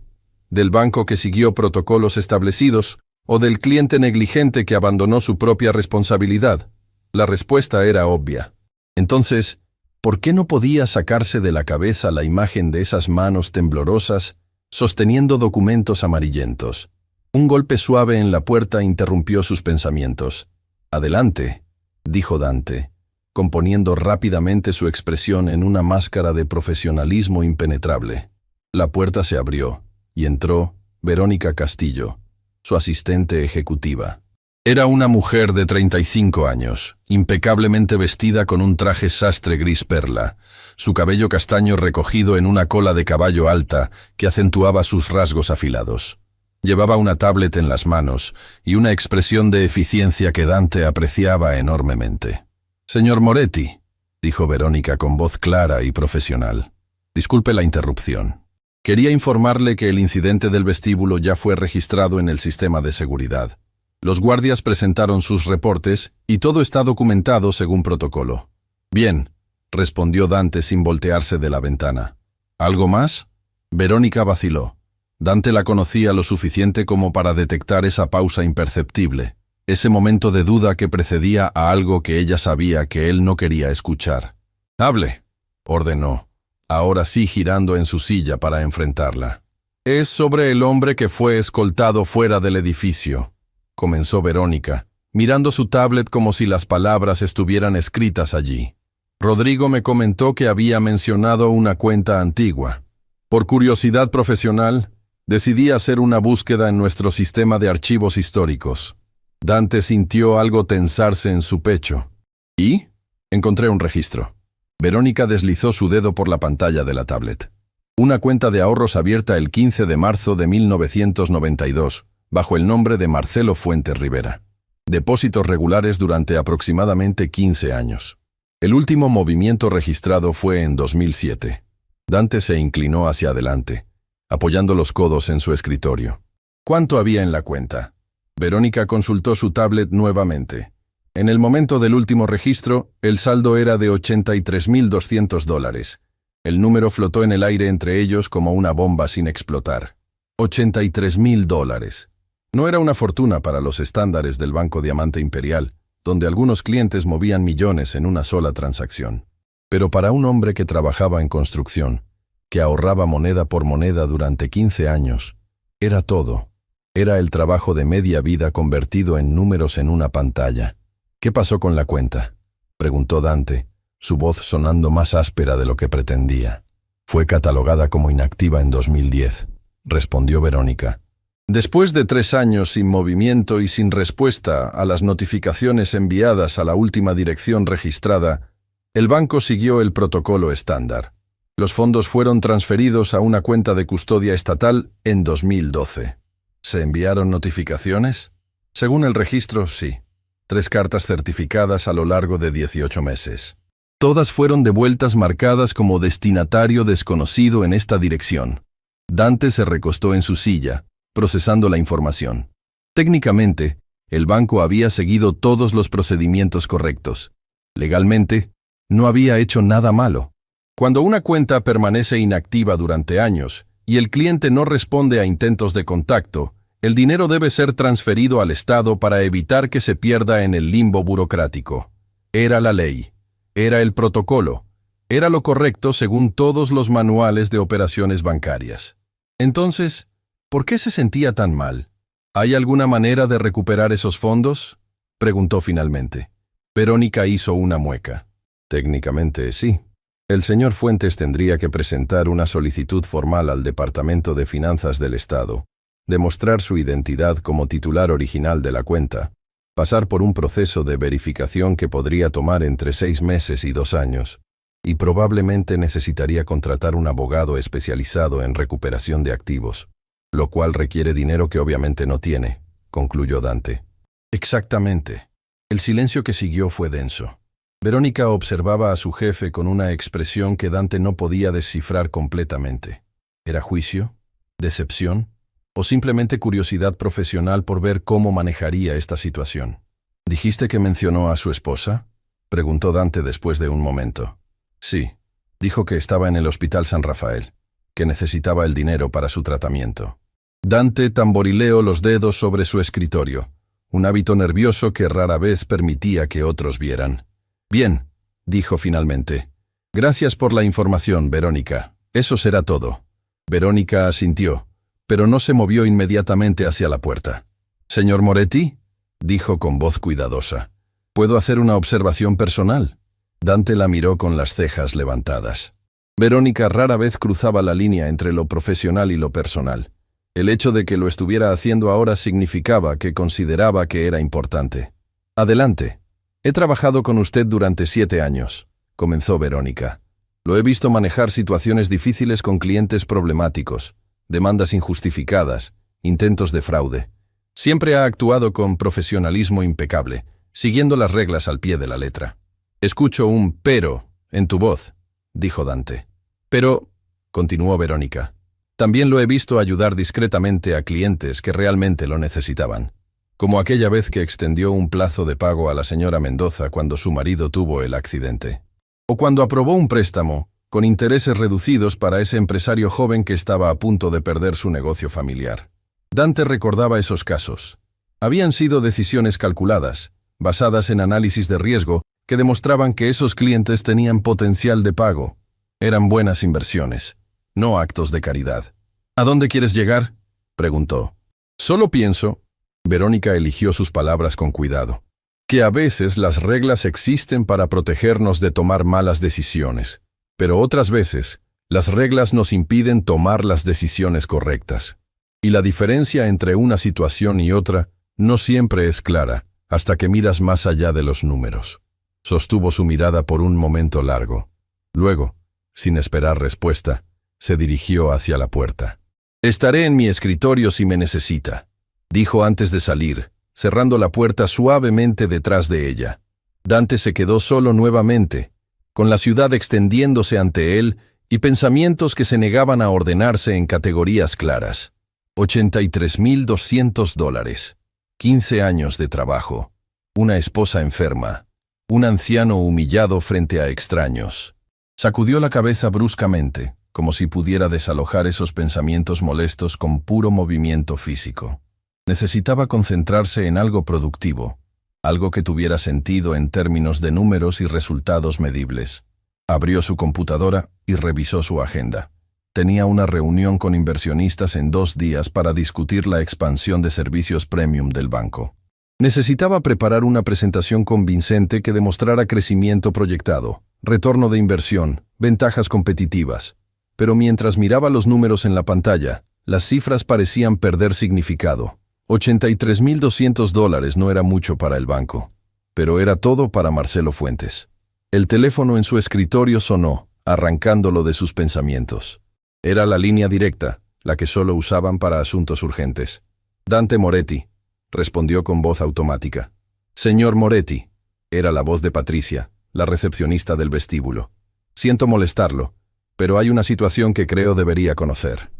Speaker 1: ¿Del banco que siguió protocolos establecidos o del cliente negligente que abandonó su propia responsabilidad? La respuesta era obvia. Entonces, ¿por qué no podía sacarse de la cabeza la imagen de esas manos temblorosas sosteniendo documentos amarillentos? Un golpe suave en la puerta interrumpió sus pensamientos. «Adelante», dijo Dante, componiendo rápidamente su expresión en una máscara de profesionalismo impenetrable. La puerta se abrió, y entró Verónica Castillo, su asistente ejecutiva. Era una mujer de 35 años, impecablemente vestida con un traje sastre gris perla, su cabello castaño recogido en una cola de caballo alta que acentuaba sus rasgos afilados. Llevaba una tablet en las manos y una expresión de eficiencia que Dante apreciaba enormemente. «Señor Moretti», dijo Verónica con voz clara y profesional. «Disculpe la interrupción. Quería informarle que el incidente del vestíbulo ya fue registrado en el sistema de seguridad. Los guardias presentaron sus reportes y todo está documentado según protocolo». «Bien», respondió Dante sin voltearse de la ventana. «¿Algo más?» Verónica vaciló. Dante la conocía lo suficiente como para detectar esa pausa imperceptible, ese momento de duda que precedía a algo que ella sabía que él no quería escuchar. «Hable», ordenó, ahora sí girando en su silla para enfrentarla. «Es sobre el hombre que fue escoltado fuera del edificio», comenzó Verónica, mirando su tablet como si las palabras estuvieran escritas allí. «Rodrigo me comentó que había mencionado una cuenta antigua. Por curiosidad profesional, decidí hacer una búsqueda en nuestro sistema de archivos históricos». Dante sintió algo tensarse en su pecho. «¿Y?» Encontré un registro. Verónica deslizó su dedo por la pantalla de la tablet. Una cuenta de ahorros abierta el 15 de marzo de 1992, bajo el nombre de Marcelo Fuentes Rivera. Depósitos regulares durante aproximadamente 15 años. El último movimiento registrado fue en 2007. Dante se inclinó hacia adelante, apoyando los codos en su escritorio. ¿Cuánto había en la cuenta? Verónica consultó su tablet nuevamente. En el momento del último registro, el saldo era de $83.200. El número flotó en el aire entre ellos como una bomba sin explotar. $83.000. No era una fortuna para los estándares del Banco Diamante Imperial, donde algunos clientes movían millones en una sola transacción. Pero para un hombre que trabajaba en construcción, que ahorraba moneda por moneda durante 15 años, era todo. Era el trabajo de media vida convertido en números en una pantalla. «¿Qué pasó con la cuenta?», preguntó Dante, su voz sonando más áspera de lo que pretendía. «Fue catalogada como inactiva en 2010», respondió Verónica. «Después de 3 años sin movimiento y sin respuesta a las notificaciones enviadas a la última dirección registrada, el banco siguió el protocolo estándar. Los fondos fueron transferidos a una cuenta de custodia estatal en 2012. ¿Se enviaron notificaciones? Según el registro, sí. 3 cartas certificadas a lo largo de 18 meses. Todas fueron devueltas marcadas como destinatario desconocido en esta dirección». Dante se recostó en su silla, procesando la información. Técnicamente, El banco había seguido todos los procedimientos correctos. Legalmente, no había hecho nada malo. Cuando una cuenta permanece inactiva durante años y el cliente no responde a intentos de contacto, el dinero debe ser transferido al Estado para evitar que se pierda en el limbo burocrático. Era la ley. Era el protocolo. Era lo correcto según todos los manuales de operaciones bancarias. Entonces, ¿por qué se sentía tan mal? ¿Hay alguna manera de recuperar esos fondos?, preguntó finalmente. Verónica hizo una mueca. Técnicamente, sí. El señor Fuentes tendría que presentar una solicitud formal al Departamento de Finanzas del Estado, demostrar su identidad como titular original de la cuenta, pasar por un proceso de verificación que podría tomar entre 6 meses y 2 años, y probablemente necesitaría contratar un abogado especializado en recuperación de activos, lo cual requiere dinero que obviamente no tiene, concluyó Dante. Exactamente. El silencio que siguió fue denso. Verónica observaba a su jefe con una expresión que Dante no podía descifrar completamente. ¿Era juicio? ¿Decepción? ¿O simplemente curiosidad profesional por ver cómo manejaría esta situación? ¿Dijiste que mencionó a su esposa?, preguntó Dante después de un momento. Sí, dijo que estaba en el Hospital San Rafael, que necesitaba el dinero para su tratamiento. Dante tamborileó los dedos sobre su escritorio, un hábito nervioso que rara vez permitía que otros vieran. Bien, dijo finalmente. Gracias por la información, Verónica. Eso será todo. Verónica asintió, pero no se movió inmediatamente hacia la puerta. Señor Moretti, dijo con voz cuidadosa. ¿Puedo hacer una observación personal? Dante la miró con las cejas levantadas. Verónica rara vez cruzaba la línea entre lo profesional y lo personal. El hecho de que lo estuviera haciendo ahora significaba que consideraba que era importante. Adelante. He trabajado con usted durante 7 años, comenzó Verónica. Lo he visto manejar situaciones difíciles con clientes problemáticos, demandas injustificadas, intentos de fraude. Siempre ha actuado con profesionalismo impecable, siguiendo las reglas al pie de la letra. Escucho un pero en tu voz, dijo Dante. Pero, continuó Verónica, también lo he visto ayudar discretamente a clientes que realmente lo necesitaban. Como aquella vez que extendió un plazo de pago a la señora Mendoza cuando su marido tuvo el accidente. O cuando aprobó un préstamo, con intereses reducidos para ese empresario joven que estaba a punto de perder su negocio familiar. Dante recordaba esos casos. Habían sido decisiones calculadas, basadas en análisis de riesgo, que demostraban que esos clientes tenían potencial de pago. Eran buenas inversiones, no actos de caridad. ¿A dónde quieres llegar?, preguntó. Solo pienso, Verónica eligió sus palabras con cuidado, que a veces las reglas existen para protegernos de tomar malas decisiones, pero otras veces las reglas nos impiden tomar las decisiones correctas. Y la diferencia entre una situación y otra no siempre es clara hasta que miras más allá de los números. Sostuvo su mirada por un momento largo. Luego, sin esperar respuesta, se dirigió hacia la puerta. Estaré en mi escritorio si me necesita, dijo antes de salir, cerrando la puerta suavemente detrás de ella. Dante se quedó solo nuevamente, con la ciudad extendiéndose ante él y pensamientos que se negaban a ordenarse en categorías claras. $83,200, 15 años de trabajo, una esposa enferma, un anciano humillado frente a extraños. Sacudió la cabeza bruscamente, como si pudiera desalojar esos pensamientos molestos con puro movimiento físico. Necesitaba concentrarse en algo productivo, algo que tuviera sentido en términos de números y resultados medibles. Abrió su computadora y revisó su agenda. Tenía una reunión con inversionistas en 2 días para discutir la expansión de servicios premium del banco. Necesitaba preparar una presentación convincente que demostrara crecimiento proyectado, retorno de inversión, ventajas competitivas. Pero mientras miraba los números en la pantalla, las cifras parecían perder significado. $83,200 no era mucho para el banco, pero era todo para Marcelo Fuentes. El teléfono en su escritorio sonó, arrancándolo de sus pensamientos. Era la línea directa, la que solo usaban para asuntos urgentes. Dante Moretti, respondió con voz automática. Señor Moretti, era la voz de Patricia, la recepcionista del vestíbulo. Siento molestarlo, pero hay una situación que creo debería conocer.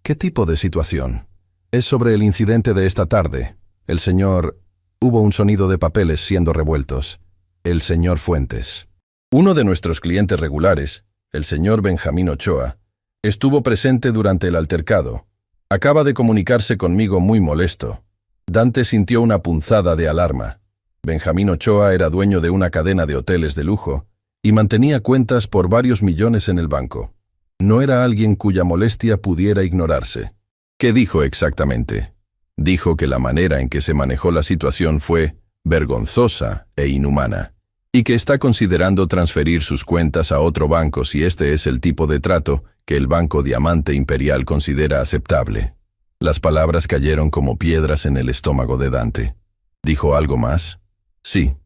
Speaker 1: ¿Qué tipo de situación? Es sobre el incidente de esta tarde. El señor... Hubo un sonido de papeles siendo revueltos. El señor Fuentes. Uno de nuestros clientes regulares, el señor Benjamín Ochoa, estuvo presente durante el altercado. Acaba de comunicarse conmigo muy molesto. Dante sintió una punzada de alarma. Benjamín Ochoa era dueño de una cadena de hoteles de lujo y mantenía cuentas por varios millones en el banco. No era alguien cuya molestia pudiera ignorarse. ¿Qué dijo exactamente? Dijo que la manera en que se manejó la situación fue vergonzosa e inhumana, y que está considerando transferir sus cuentas a otro banco si este es el tipo de trato que el Banco Diamante Imperial considera aceptable. Las palabras cayeron como piedras en el estómago de Dante. ¿Dijo algo más? Sí.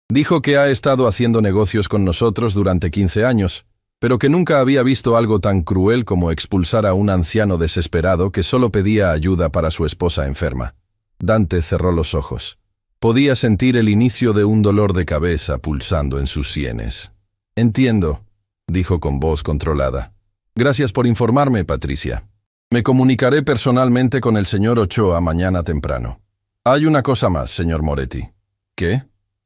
Speaker 1: Dijo que ha estado haciendo negocios con nosotros durante 15 años, pero que nunca había visto algo tan cruel como expulsar a un anciano desesperado que solo pedía ayuda para su esposa enferma. Dante cerró los ojos. Podía sentir el inicio de un dolor de cabeza pulsando en sus sienes. Entiendo, dijo con voz controlada. Gracias por informarme, Patricia. Me comunicaré personalmente con el señor Ochoa mañana temprano. Hay una cosa más, señor Moretti. ¿Qué?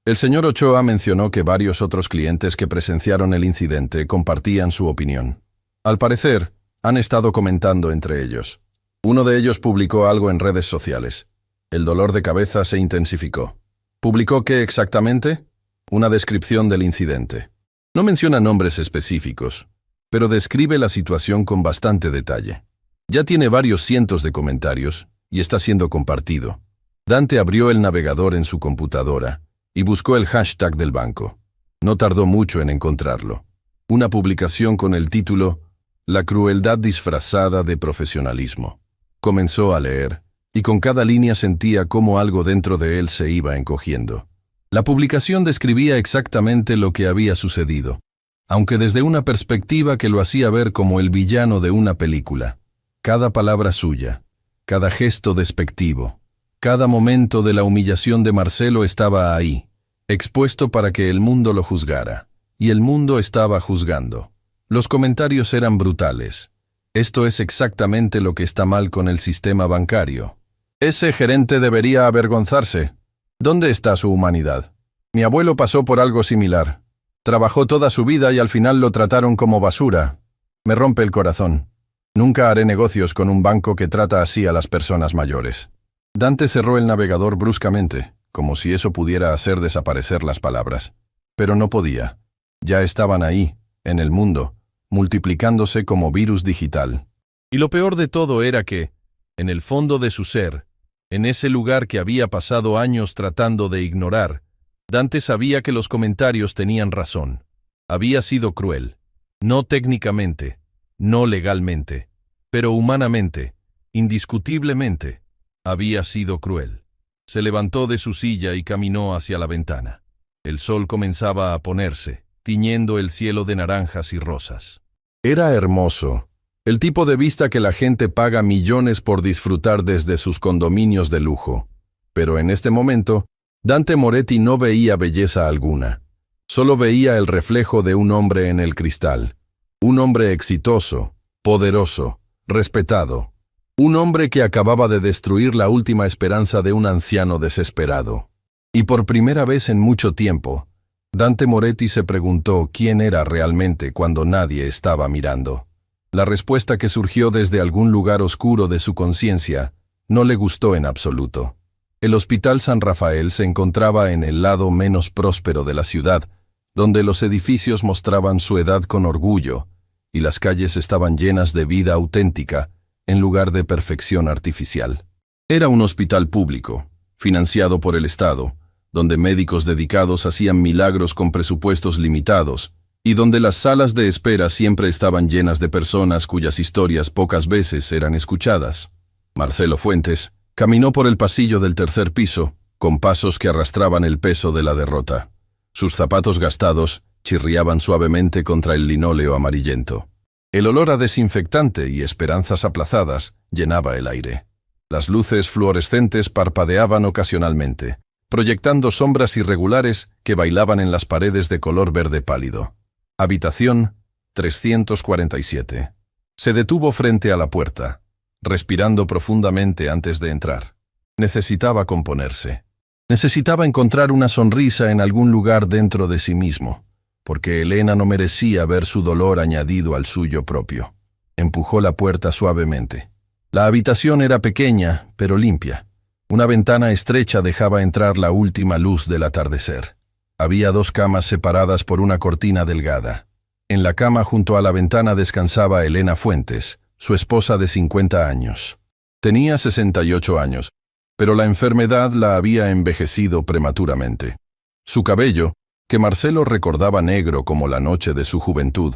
Speaker 1: El señor Ochoa mencionó que varios otros clientes que presenciaron el incidente compartían su opinión. Al parecer, han estado comentando entre ellos. Uno de ellos publicó algo en redes sociales. El dolor de cabeza se intensificó. ¿Publicó qué exactamente? Una descripción del incidente. No menciona nombres específicos, pero describe la situación con bastante detalle. Ya tiene varios cientos de comentarios y está siendo compartido. Dante abrió el navegador en su computadora y buscó el hashtag del banco. No tardó mucho en encontrarlo. Una publicación con el título «La crueldad disfrazada de profesionalismo». Comenzó a leer, y con cada línea sentía cómo algo dentro de él se iba encogiendo. La publicación describía exactamente lo que había sucedido, aunque desde una perspectiva que lo hacía ver como el villano de una película. Cada palabra suya, cada gesto despectivo, cada momento de la humillación de Marcelo estaba ahí, expuesto para que el mundo lo juzgara, y el mundo estaba juzgando. Los comentarios eran brutales. Esto es exactamente lo que está mal con el sistema bancario. Ese gerente debería avergonzarse. ¿Dónde está su humanidad? Mi abuelo pasó por algo similar. Trabajó toda su vida y al final lo trataron como basura. Me rompe el corazón. Nunca haré negocios con un banco que trata así a las personas mayores. Dante cerró el navegador bruscamente, como si eso pudiera hacer desaparecer las palabras. Pero no podía. Ya estaban ahí, en el mundo, multiplicándose como virus digital. Y lo peor de todo era que, en el fondo de su ser, en ese lugar que había pasado años tratando de ignorar, Dante sabía que los comentarios tenían razón. Había sido cruel. No técnicamente, no legalmente, pero humanamente, indiscutiblemente, había sido cruel. Se levantó de su silla y caminó hacia la ventana. El sol comenzaba a ponerse, tiñendo el cielo de naranjas y rosas. Era hermoso, el tipo de vista que la gente paga millones por disfrutar desde sus condominios de lujo. Pero en este momento, Dante Moretti no veía belleza alguna. Solo veía el reflejo de un hombre en el cristal. Un hombre exitoso, poderoso, respetado. Un hombre que acababa de destruir la última esperanza de un anciano desesperado. Y por primera vez en mucho tiempo, Dante Moretti se preguntó quién era realmente cuando nadie estaba mirando. La respuesta que surgió desde algún lugar oscuro de su conciencia no le gustó en absoluto. El Hospital San Rafael se encontraba en el lado menos próspero de la ciudad, donde los edificios mostraban su edad con orgullo, y las calles estaban llenas de vida auténtica, en lugar de perfección artificial. Era un hospital público, financiado por el Estado, donde médicos dedicados hacían milagros con presupuestos limitados, y donde las salas de espera siempre estaban llenas de personas cuyas historias pocas veces eran escuchadas. Marcelo Fuentes caminó por el pasillo del tercer piso, con pasos que arrastraban el peso de la derrota. Sus zapatos gastados chirriaban suavemente contra el linóleo amarillento. El olor a desinfectante y esperanzas aplazadas llenaba el aire. Las luces fluorescentes parpadeaban ocasionalmente, proyectando sombras irregulares que bailaban en las paredes de color verde pálido. Habitación 347. Se detuvo frente a la puerta, respirando profundamente antes de entrar. Necesitaba componerse. Necesitaba encontrar una sonrisa en algún lugar dentro de sí mismo, porque Elena no merecía ver su dolor añadido al suyo propio. Empujó la puerta suavemente. La habitación era pequeña, pero limpia. Una ventana estrecha dejaba entrar la última luz del atardecer. Había 2 camas separadas por una cortina delgada. En la cama junto a la ventana descansaba Elena Fuentes, su esposa de 50 años. Tenía 68 años, pero la enfermedad la había envejecido prematuramente. Su cabello, que Marcelo recordaba negro como la noche de su juventud,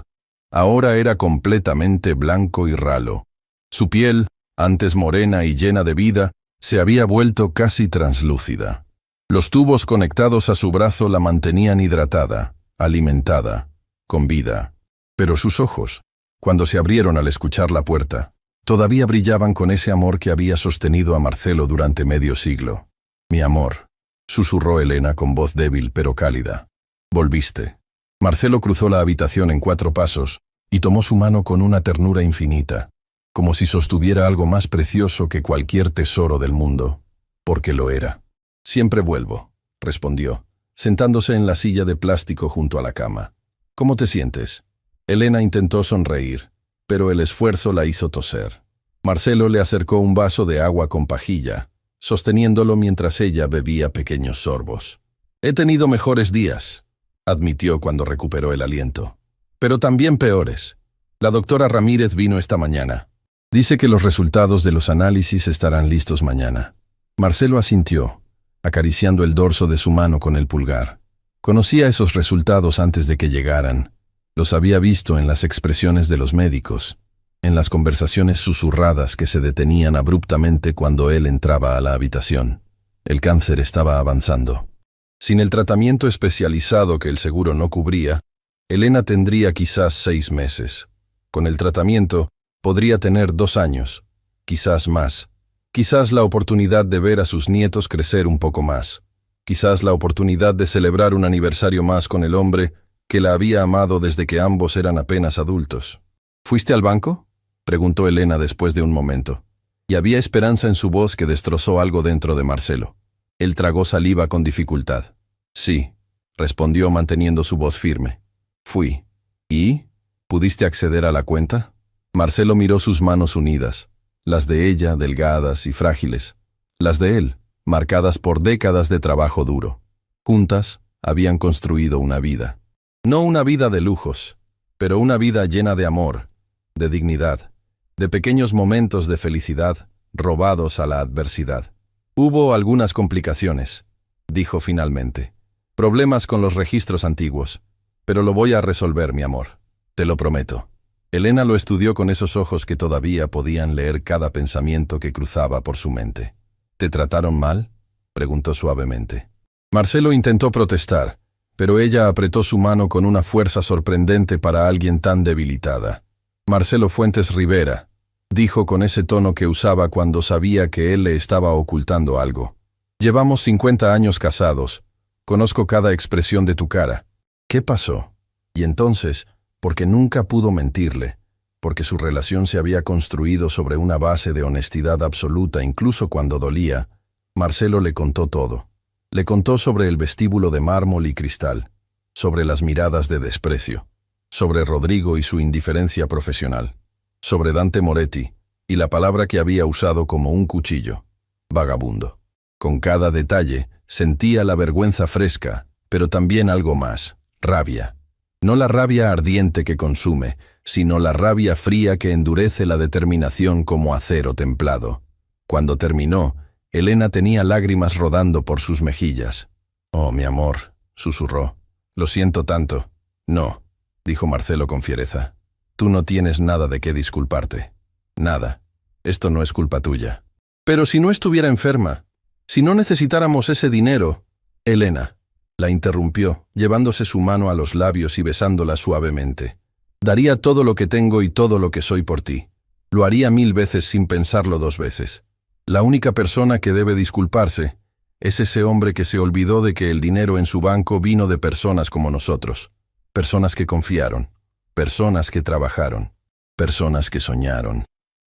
Speaker 1: ahora era completamente blanco y ralo. Su piel, antes morena y llena de vida, se había vuelto casi translúcida. Los tubos conectados a su brazo la mantenían hidratada, alimentada, con vida. Pero sus ojos, cuando se abrieron al escuchar la puerta, todavía brillaban con ese amor que había sostenido a Marcelo durante medio siglo. «Mi amor», susurró Elena con voz débil pero cálida. «Volviste». Marcelo cruzó la habitación en 4 pasos y tomó su mano con una ternura infinita, como si sostuviera algo más precioso que cualquier tesoro del mundo, porque lo era. «Siempre vuelvo», respondió, sentándose en la silla de plástico junto a la cama. «¿Cómo te sientes?» Elena intentó sonreír, pero el esfuerzo la hizo toser. Marcelo le acercó un vaso de agua con pajilla, sosteniéndolo mientras ella bebía pequeños sorbos. «He tenido mejores días», admitió cuando recuperó el aliento. «Pero también peores. La doctora Ramírez vino esta mañana. Dice que los resultados de los análisis estarán listos mañana». Marcelo asintió, acariciando el dorso de su mano con el pulgar. Conocía esos resultados antes de que llegaran. Los había visto en las expresiones de los médicos, en las conversaciones susurradas que se detenían abruptamente cuando él entraba a la habitación. El cáncer estaba avanzando. Sin el tratamiento especializado que el seguro no cubría, Elena tendría quizás 6 meses. Con el tratamiento, podría tener 2 años, quizás más. Quizás la oportunidad de ver a sus nietos crecer un poco más. Quizás la oportunidad de celebrar un aniversario más con el hombre que la había amado desde que ambos eran apenas adultos. «¿Fuiste al banco?», preguntó Elena después de un momento, y había esperanza en su voz que destrozó algo dentro de Marcelo. Él tragó saliva con dificultad. «Sí», respondió manteniendo su voz firme. «Fui». «¿Y? ¿Pudiste acceder a la cuenta?». Marcelo miró sus manos unidas, las de ella delgadas y frágiles, las de él, marcadas por décadas de trabajo duro. Juntas, habían construido una vida. No una vida de lujos, pero una vida llena de amor, de dignidad, de pequeños momentos de felicidad robados a la adversidad. «Hubo algunas complicaciones», dijo finalmente. «Problemas con los registros antiguos, pero lo voy a resolver, mi amor. Te lo prometo». Elena lo estudió con esos ojos que todavía podían leer cada pensamiento que cruzaba por su mente. «¿Te trataron mal?», preguntó suavemente. Marcelo intentó protestar, pero ella apretó su mano con una fuerza sorprendente para alguien tan debilitada. «Marcelo Fuentes Rivera», dijo con ese tono que usaba cuando sabía que él le estaba ocultando algo. «Llevamos 50 años casados. Conozco cada expresión de tu cara. ¿Qué pasó?». Y entonces, porque nunca pudo mentirle, porque su relación se había construido sobre una base de honestidad absoluta incluso cuando dolía, Marcelo le contó todo. Le contó sobre el vestíbulo de mármol y cristal, sobre las miradas de desprecio, sobre Rodrigo y su indiferencia profesional, sobre Dante Moretti y la palabra que había usado como un cuchillo: vagabundo. Con cada detalle sentía la vergüenza fresca, pero también algo más: rabia. No la rabia ardiente que consume, sino la rabia fría que endurece la determinación como acero templado. Cuando terminó, Elena tenía lágrimas rodando por sus mejillas. «Oh, mi amor», susurró. «Lo siento tanto». «No», dijo Marcelo con fiereza. «Tú no tienes nada de qué disculparte. Nada. Esto no es culpa tuya». «Pero si no estuviera enferma, si no necesitáramos ese dinero». «Elena», la interrumpió, llevándose su mano a los labios y besándola suavemente. «Daría todo lo que tengo y todo lo que soy por ti. Lo haría 1000 veces sin pensarlo 2 veces. La única persona que debe disculparse es ese hombre que se olvidó de que el dinero en su banco vino de personas como nosotros. Personas que confiaron, personas que trabajaron, personas que soñaron».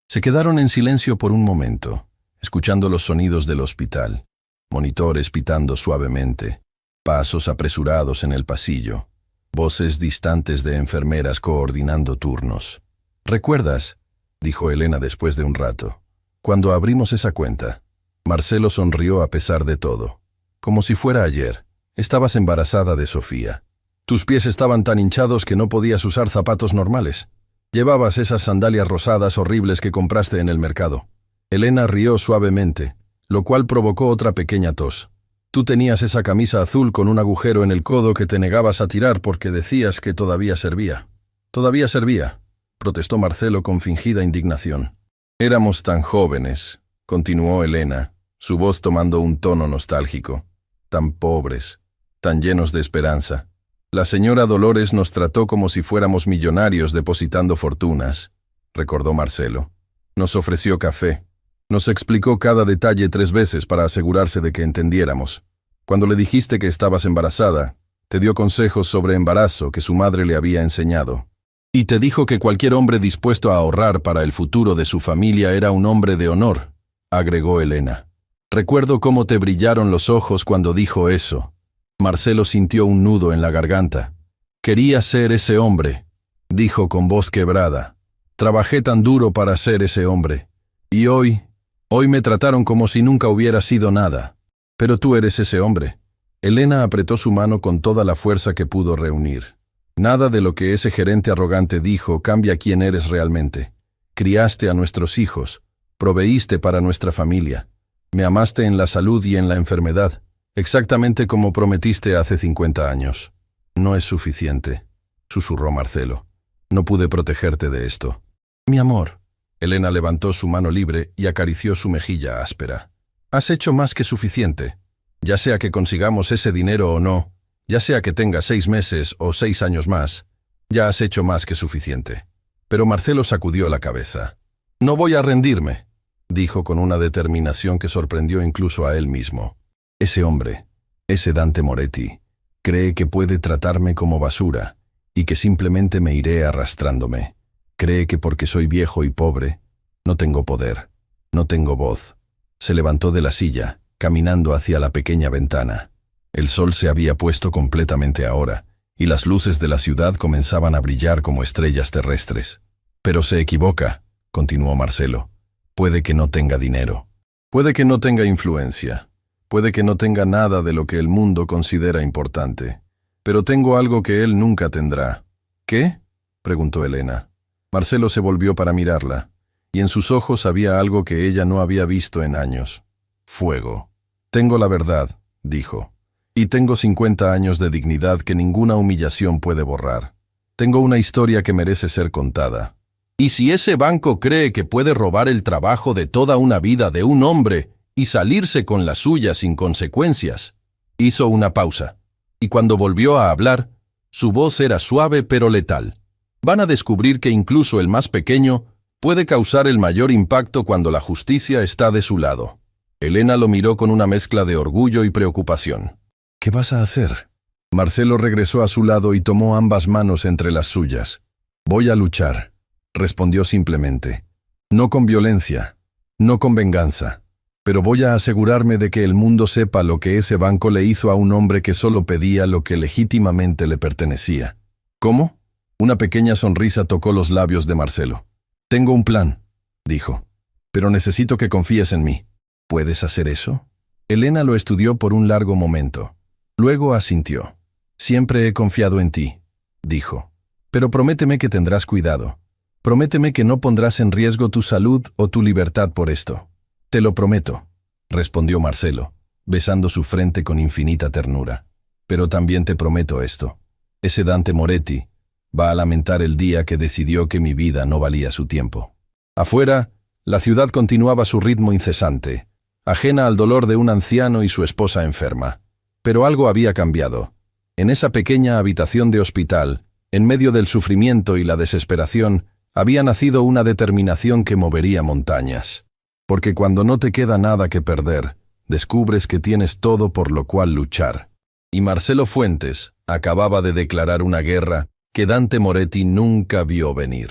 Speaker 1: Se quedaron en silencio por un momento, escuchando los sonidos del hospital. monitores pitando suavemente, pasos apresurados en el pasillo, voces distantes de enfermeras coordinando turnos. ¿Recuerdas?, dijo Elena después de un rato. Cuando abrimos esa cuenta. Marcelo sonrió a pesar de todo. Como si fuera ayer. Estabas embarazada de Sofía. Tus pies estaban tan hinchados que no podías usar zapatos normales. Llevabas esas sandalias rosadas horribles que compraste en el mercado. Elena rió suavemente, lo cual provocó otra pequeña tos. Tú tenías esa camisa azul con un agujero en el codo que te negabas a tirar porque decías que todavía servía. Todavía servía, protestó Marcelo con fingida indignación. Éramos tan jóvenes, continuó Elena, su voz tomando un tono nostálgico. Tan pobres, tan llenos de esperanza. La señora Dolores nos trató como si fuéramos millonarios depositando fortunas, recordó Marcelo. Nos ofreció café. Nos explicó cada detalle 3 veces para asegurarse de que entendiéramos. Cuando le dijiste que estabas embarazada, te dio consejos sobre embarazo que su madre le había enseñado. Y te dijo que cualquier hombre dispuesto a ahorrar para el futuro de su familia era un hombre de honor, agregó Elena. Recuerdo cómo te brillaron los ojos cuando dijo eso. Marcelo sintió un nudo en la garganta. Quería ser ese hombre, dijo con voz quebrada. Trabajé tan duro para ser ese hombre. Y hoy me trataron como si nunca hubiera sido nada. Pero tú eres ese hombre. Elena apretó su mano con toda la fuerza que pudo reunir. Nada de lo que ese gerente arrogante dijo cambia quién eres realmente. Criaste a nuestros hijos, proveíste para nuestra familia. Me amaste en la salud y en la enfermedad, exactamente como prometiste hace 50 años. No es suficiente, susurró Marcelo. No pude protegerte de esto. Mi amor. Elena levantó su mano libre y acarició su mejilla áspera. Has hecho más que suficiente. Ya sea que consigamos ese dinero o no, ya sea que tengas 6 meses o 6 años más, ya has hecho más que suficiente. Pero Marcelo sacudió la cabeza. No voy a rendirme, dijo con una determinación que sorprendió incluso a él mismo. Ese hombre, ese Dante Moretti, cree que puede tratarme como basura y que simplemente me iré arrastrándome. Cree que porque soy viejo y pobre, no tengo poder, no tengo voz. Se levantó de la silla, caminando hacia la pequeña ventana. El sol se había puesto completamente ahora, y las luces de la ciudad comenzaban a brillar como estrellas terrestres. Pero se equivoca, continuó Marcelo. Puede que no tenga dinero. Puede que no tenga influencia. Puede que no tenga nada de lo que el mundo considera importante. Pero tengo algo que él nunca tendrá. ¿Qué?, preguntó Elena. Marcelo se volvió para mirarla, y en sus ojos había algo que ella no había visto en años. Fuego. Tengo la verdad, dijo. Y tengo 50 años de dignidad que ninguna humillación puede borrar. Tengo una historia que merece ser contada. Y si ese banco cree que puede robar el trabajo de toda una vida de un hombre y salirse con la suya sin consecuencias, hizo una pausa. Y cuando volvió a hablar, su voz era suave pero letal. Van a descubrir que incluso el más pequeño puede causar el mayor impacto cuando la justicia está de su lado. Elena lo miró con una mezcla de orgullo y preocupación. ¿Qué vas a hacer? Marcelo regresó a su lado y tomó ambas manos entre las suyas. Voy a luchar, respondió simplemente. No con violencia, no con venganza, pero voy a asegurarme de que el mundo sepa lo que ese banco le hizo a un hombre que solo pedía lo que legítimamente le pertenecía. ¿Cómo? Una pequeña sonrisa tocó los labios de Marcelo. Tengo un plan, dijo, pero necesito que confíes en mí. ¿Puedes hacer eso? Elena lo estudió por un largo momento. Luego asintió. Siempre he confiado en ti, dijo. Pero prométeme que tendrás cuidado. Prométeme que no pondrás en riesgo tu salud o tu libertad por esto. Te lo prometo, respondió Marcelo, besando su frente con infinita ternura. Pero también te prometo esto. Ese Dante Moretti va a lamentar el día que decidió que mi vida no valía su tiempo. Afuera, la ciudad continuaba su ritmo incesante, ajena al dolor de un anciano y su esposa enferma. Pero algo había cambiado. En esa pequeña habitación de hospital, en medio del sufrimiento y la desesperación, había nacido una determinación que movería montañas. Porque cuando no te queda nada que perder, descubres que tienes todo por lo cual luchar. Y Marcelo Fuentes acababa de declarar una guerra que Dante Moretti nunca vio venir.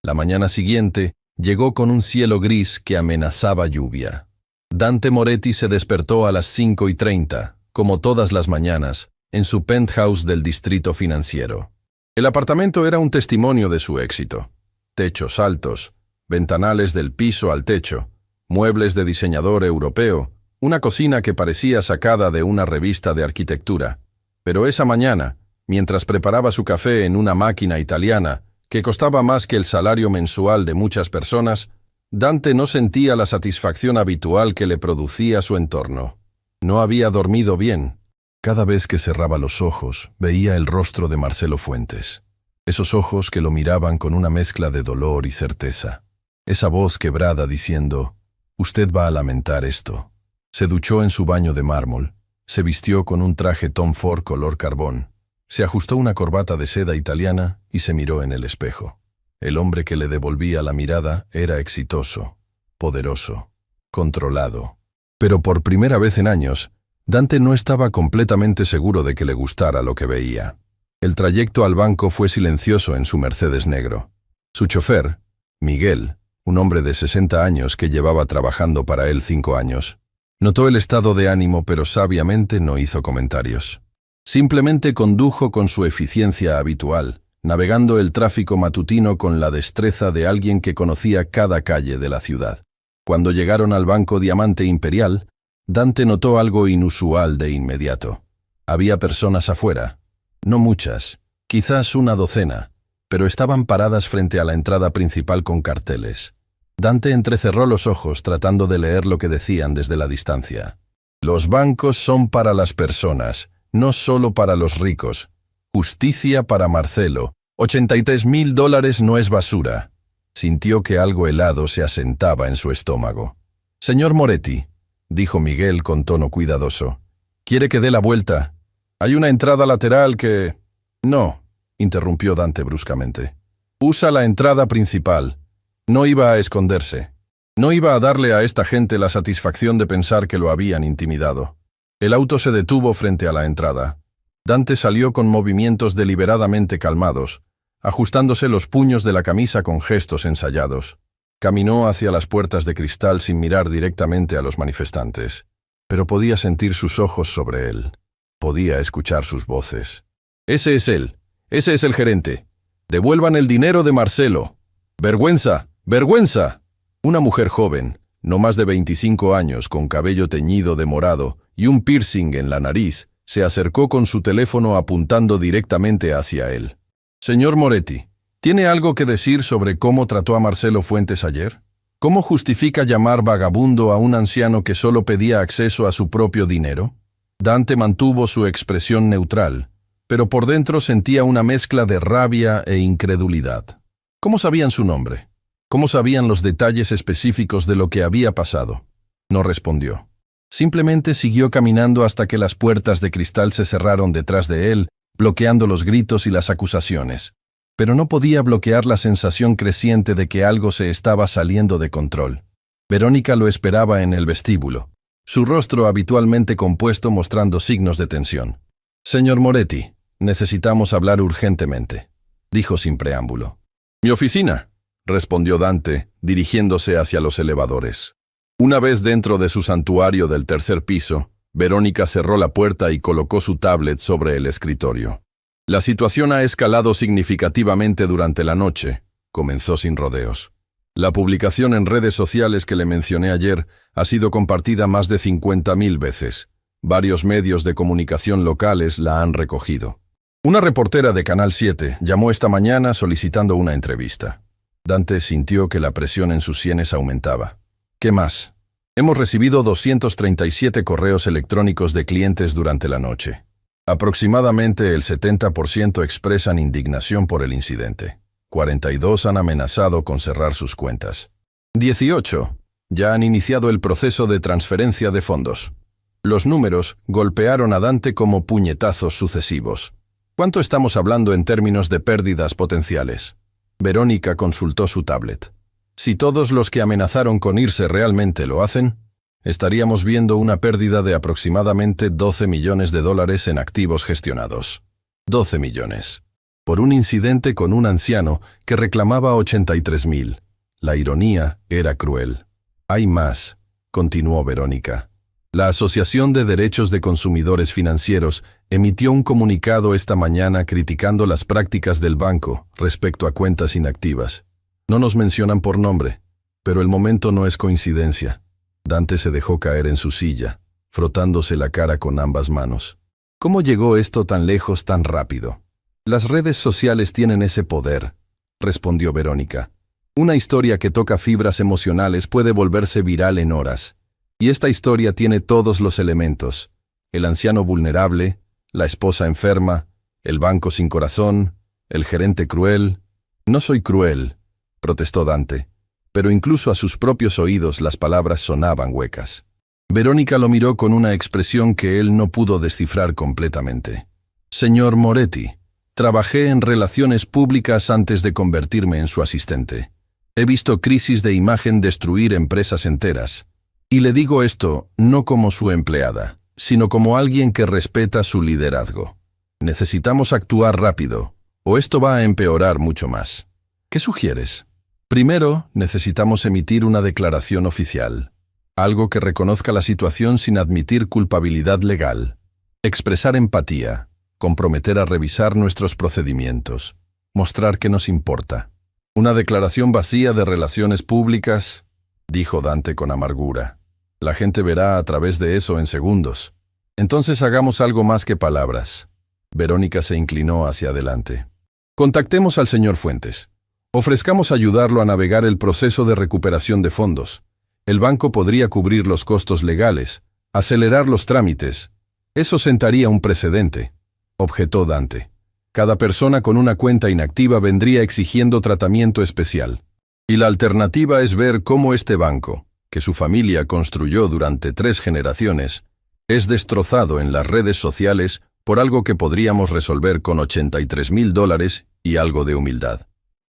Speaker 1: La mañana siguiente llegó con un cielo gris que amenazaba lluvia. Dante Moretti se despertó a las 5:30, como todas las mañanas, en su penthouse del distrito financiero. El apartamento era un testimonio de su éxito. Techos altos, ventanales del piso al techo, muebles de diseñador europeo, una cocina que parecía sacada de una revista de arquitectura. Pero esa mañana, mientras preparaba su café en una máquina italiana, que costaba más que el salario mensual de muchas personas, Dante no sentía la satisfacción habitual que le producía su entorno. No había dormido bien. Cada vez que cerraba los ojos, veía el rostro de Marcelo Fuentes. Esos ojos que lo miraban con una mezcla de dolor y certeza. Esa voz quebrada diciendo, «Usted va a lamentar esto». Se duchó en su baño de mármol. Se vistió con un traje Tom Ford color carbón. Se ajustó una corbata de seda italiana y se miró en el espejo. El hombre que le devolvía la mirada era exitoso, poderoso, controlado. Pero por primera vez en años, Dante no estaba completamente seguro de que le gustara lo que veía. El trayecto al banco fue silencioso en su Mercedes negro. Su chofer, Miguel, un hombre de 60 años que llevaba trabajando para él 5 años, notó el estado de ánimo pero sabiamente no hizo comentarios. Simplemente condujo con su eficiencia habitual, navegando el tráfico matutino con la destreza de alguien que conocía cada calle de la ciudad. Cuando llegaron al Banco Diamante Imperial, Dante notó algo inusual de inmediato. Había personas afuera. No muchas, quizás una docena, pero estaban paradas frente a la entrada principal con carteles. Dante entrecerró los ojos tratando de leer lo que decían desde la distancia. Los bancos son para las personas, no solo para los ricos. Justicia para Marcelo. $83,000 no es basura. Sintió que algo helado se asentaba en su estómago. Señor Moretti, dijo Miguel con tono cuidadoso, ¿quiere que dé la vuelta? Hay una entrada lateral que... No, interrumpió Dante bruscamente. Usa la entrada principal. No iba a esconderse. No iba a darle a esta gente la satisfacción de pensar que lo habían intimidado. El auto se detuvo frente a la entrada. Dante salió con movimientos deliberadamente calmados, ajustándose los puños de la camisa con gestos ensayados. Caminó hacia las puertas de cristal sin mirar directamente a los manifestantes, pero podía sentir sus ojos sobre él. Podía escuchar sus voces. «Ese es él. Ese es el gerente. Devuelvan el dinero de Marcelo. ¡Vergüenza! ¡Vergüenza!». Una mujer joven, no más de 25 años, con cabello teñido de morado y un piercing en la nariz, se acercó con su teléfono apuntando directamente hacia él. «Señor Moretti, ¿tiene algo que decir sobre cómo trató a Marcelo Fuentes ayer? ¿Cómo justifica llamar vagabundo a un anciano que solo pedía acceso a su propio dinero?» Dante mantuvo su expresión neutral, pero por dentro sentía una mezcla de rabia e incredulidad. ¿Cómo sabían su nombre? ¿Cómo sabían los detalles específicos de lo que había pasado? No respondió. Simplemente siguió caminando hasta que las puertas de cristal se cerraron detrás de él, bloqueando los gritos y las acusaciones. Pero no podía bloquear la sensación creciente de que algo se estaba saliendo de control. Verónica lo esperaba en el vestíbulo, su rostro habitualmente compuesto mostrando signos de tensión. «Señor Moretti, necesitamos hablar urgentemente», dijo sin preámbulo. «Mi oficina», respondió Dante, dirigiéndose hacia los elevadores. Una vez dentro de su santuario del tercer piso, Verónica cerró la puerta y colocó su tablet sobre el escritorio. «La situación ha escalado significativamente durante la noche», comenzó sin rodeos. «La publicación en redes sociales que le mencioné ayer ha sido compartida más de 50.000 veces. Varios medios de comunicación locales la han recogido. Una reportera de Canal 7 llamó esta mañana solicitando una entrevista». Dante sintió que la presión en sus sienes aumentaba. «¿Qué más?» «Hemos recibido 237 correos electrónicos de clientes durante la noche. Aproximadamente el 70% expresan indignación por el incidente. 42 han amenazado con cerrar sus cuentas. 18 ya han iniciado el proceso de transferencia de fondos». Los números golpearon a Dante como puñetazos sucesivos. ¿Cuánto estamos hablando en términos de pérdidas potenciales? Verónica consultó su tablet. Si todos los que amenazaron con irse realmente lo hacen, estaríamos viendo una pérdida de aproximadamente $12 millones en activos gestionados. 12 millones. Por un incidente con un anciano que reclamaba 83.000. La ironía era cruel. Hay más, continuó Verónica. La Asociación de Derechos de Consumidores Financieros emitió un comunicado esta mañana criticando las prácticas del banco respecto a cuentas inactivas. No nos mencionan por nombre, pero el momento no es coincidencia. Dante se dejó caer en su silla, frotándose la cara con ambas manos. ¿Cómo llegó esto tan lejos tan rápido? Las redes sociales tienen ese poder, respondió Verónica. Una historia que toca fibras emocionales puede volverse viral en horas. Y esta historia tiene todos los elementos: el anciano vulnerable, la esposa enferma, el banco sin corazón, el gerente cruel. No soy cruel, protestó Dante, pero incluso a sus propios oídos las palabras sonaban huecas. Verónica lo miró con una expresión que él no pudo descifrar completamente. Señor Moretti, trabajé en relaciones públicas antes de convertirme en su asistente. He visto crisis de imagen destruir empresas enteras. Y le digo esto no como su empleada, sino como alguien que respeta su liderazgo. Necesitamos actuar rápido, o esto va a empeorar mucho más. ¿Qué sugieres? Primero, necesitamos emitir una declaración oficial. Algo que reconozca la situación sin admitir culpabilidad legal. Expresar empatía, comprometer a revisar nuestros procedimientos, mostrar que nos importa. Una declaración vacía de relaciones públicas, dijo Dante con amargura. La gente verá a través de eso en segundos. Entonces hagamos algo más que palabras. Verónica se inclinó hacia adelante. Contactemos al señor Fuentes. Ofrezcamos ayudarlo a navegar el proceso de recuperación de fondos. El banco podría cubrir los costos legales, acelerar los trámites. Eso sentaría un precedente, objetó Dante. Cada persona con una cuenta inactiva vendría exigiendo tratamiento especial. Y la alternativa es ver cómo este banco, que su familia construyó durante 3 generaciones, es destrozado en las redes sociales por algo que podríamos resolver con $83,000 y algo de humildad.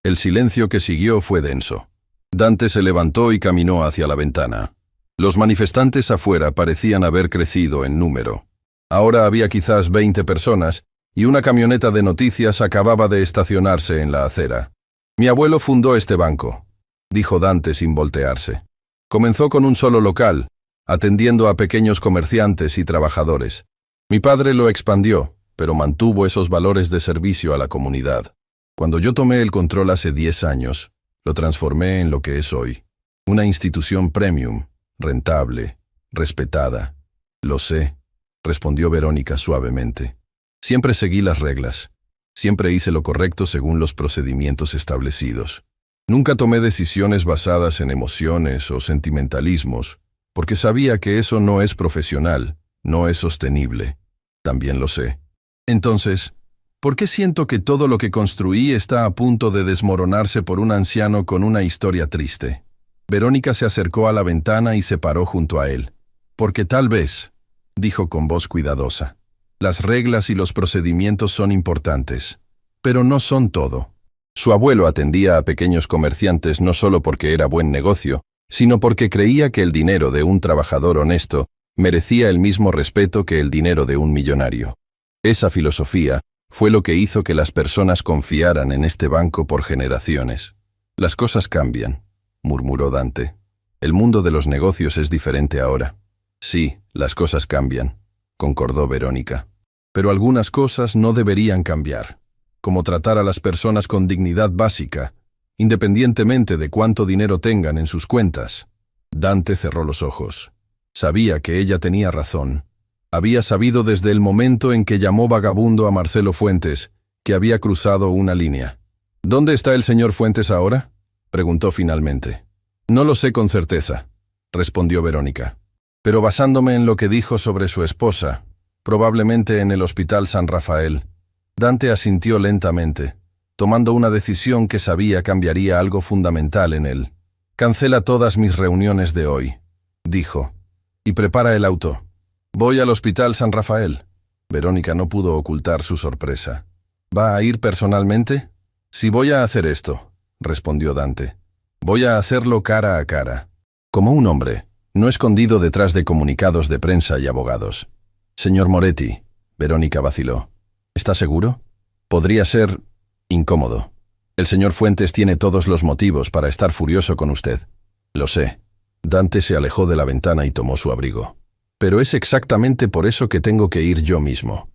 Speaker 1: El silencio que siguió fue denso. Dante se levantó y caminó hacia la ventana. Los manifestantes afuera parecían haber crecido en número. Ahora había quizás 20 personas y una camioneta de noticias acababa de estacionarse en la acera. Mi abuelo fundó este banco, dijo Dante sin voltearse. Comenzó con un solo local, atendiendo a pequeños comerciantes y trabajadores. Mi padre lo expandió, pero mantuvo esos valores de servicio a la comunidad. Cuando yo tomé el control hace 10 años, lo transformé en lo que es hoy. Una institución premium, rentable, respetada. Lo sé, respondió Verónica suavemente. Siempre seguí las reglas. Siempre hice lo correcto según los procedimientos establecidos. Nunca tomé decisiones basadas en emociones o sentimentalismos, porque sabía que eso no es profesional, no es sostenible. También lo sé. Entonces, ¿por qué siento que todo lo que construí está a punto de desmoronarse por un anciano con una historia triste? Verónica se acercó a la ventana y se paró junto a él. Porque tal vez, dijo con voz cuidadosa, las reglas y los procedimientos son importantes, pero no son todo. Su abuelo atendía a pequeños comerciantes no solo porque era buen negocio, sino porque creía que el dinero de un trabajador honesto merecía el mismo respeto que el dinero de un millonario. Esa filosofía fue lo que hizo que las personas confiaran en este banco por generaciones. Las cosas cambian, murmuró Dante. El mundo de los negocios es diferente ahora. Sí, las cosas cambian, concordó Verónica. Pero algunas cosas no deberían cambiar, como tratar a las personas con dignidad básica, independientemente de cuánto dinero tengan en sus cuentas. Dante cerró los ojos. Sabía que ella tenía razón. Había sabido desde el momento en que llamó vagabundo a Marcelo Fuentes que había cruzado una línea. ¿Dónde está el señor Fuentes ahora?, preguntó finalmente. No lo sé con certeza, respondió Verónica. Pero basándome en lo que dijo sobre su esposa, probablemente en el Hospital San Rafael. Dante asintió lentamente, tomando una decisión que sabía cambiaría algo fundamental en él. Cancela todas mis reuniones de hoy, dijo, y prepara el auto. Voy al Hospital San Rafael. Verónica no pudo ocultar su sorpresa. ¿Va a ir personalmente? Sí, voy a hacer esto, respondió Dante. Voy a hacerlo cara a cara, como un hombre, no escondido detrás de comunicados de prensa y abogados. Señor Moretti, Verónica vaciló. ¿Está seguro? Podría ser incómodo. El señor Fuentes tiene todos los motivos para estar furioso con usted. Lo sé. Dante se alejó de la ventana y tomó su abrigo. Pero es exactamente por eso que tengo que ir yo mismo.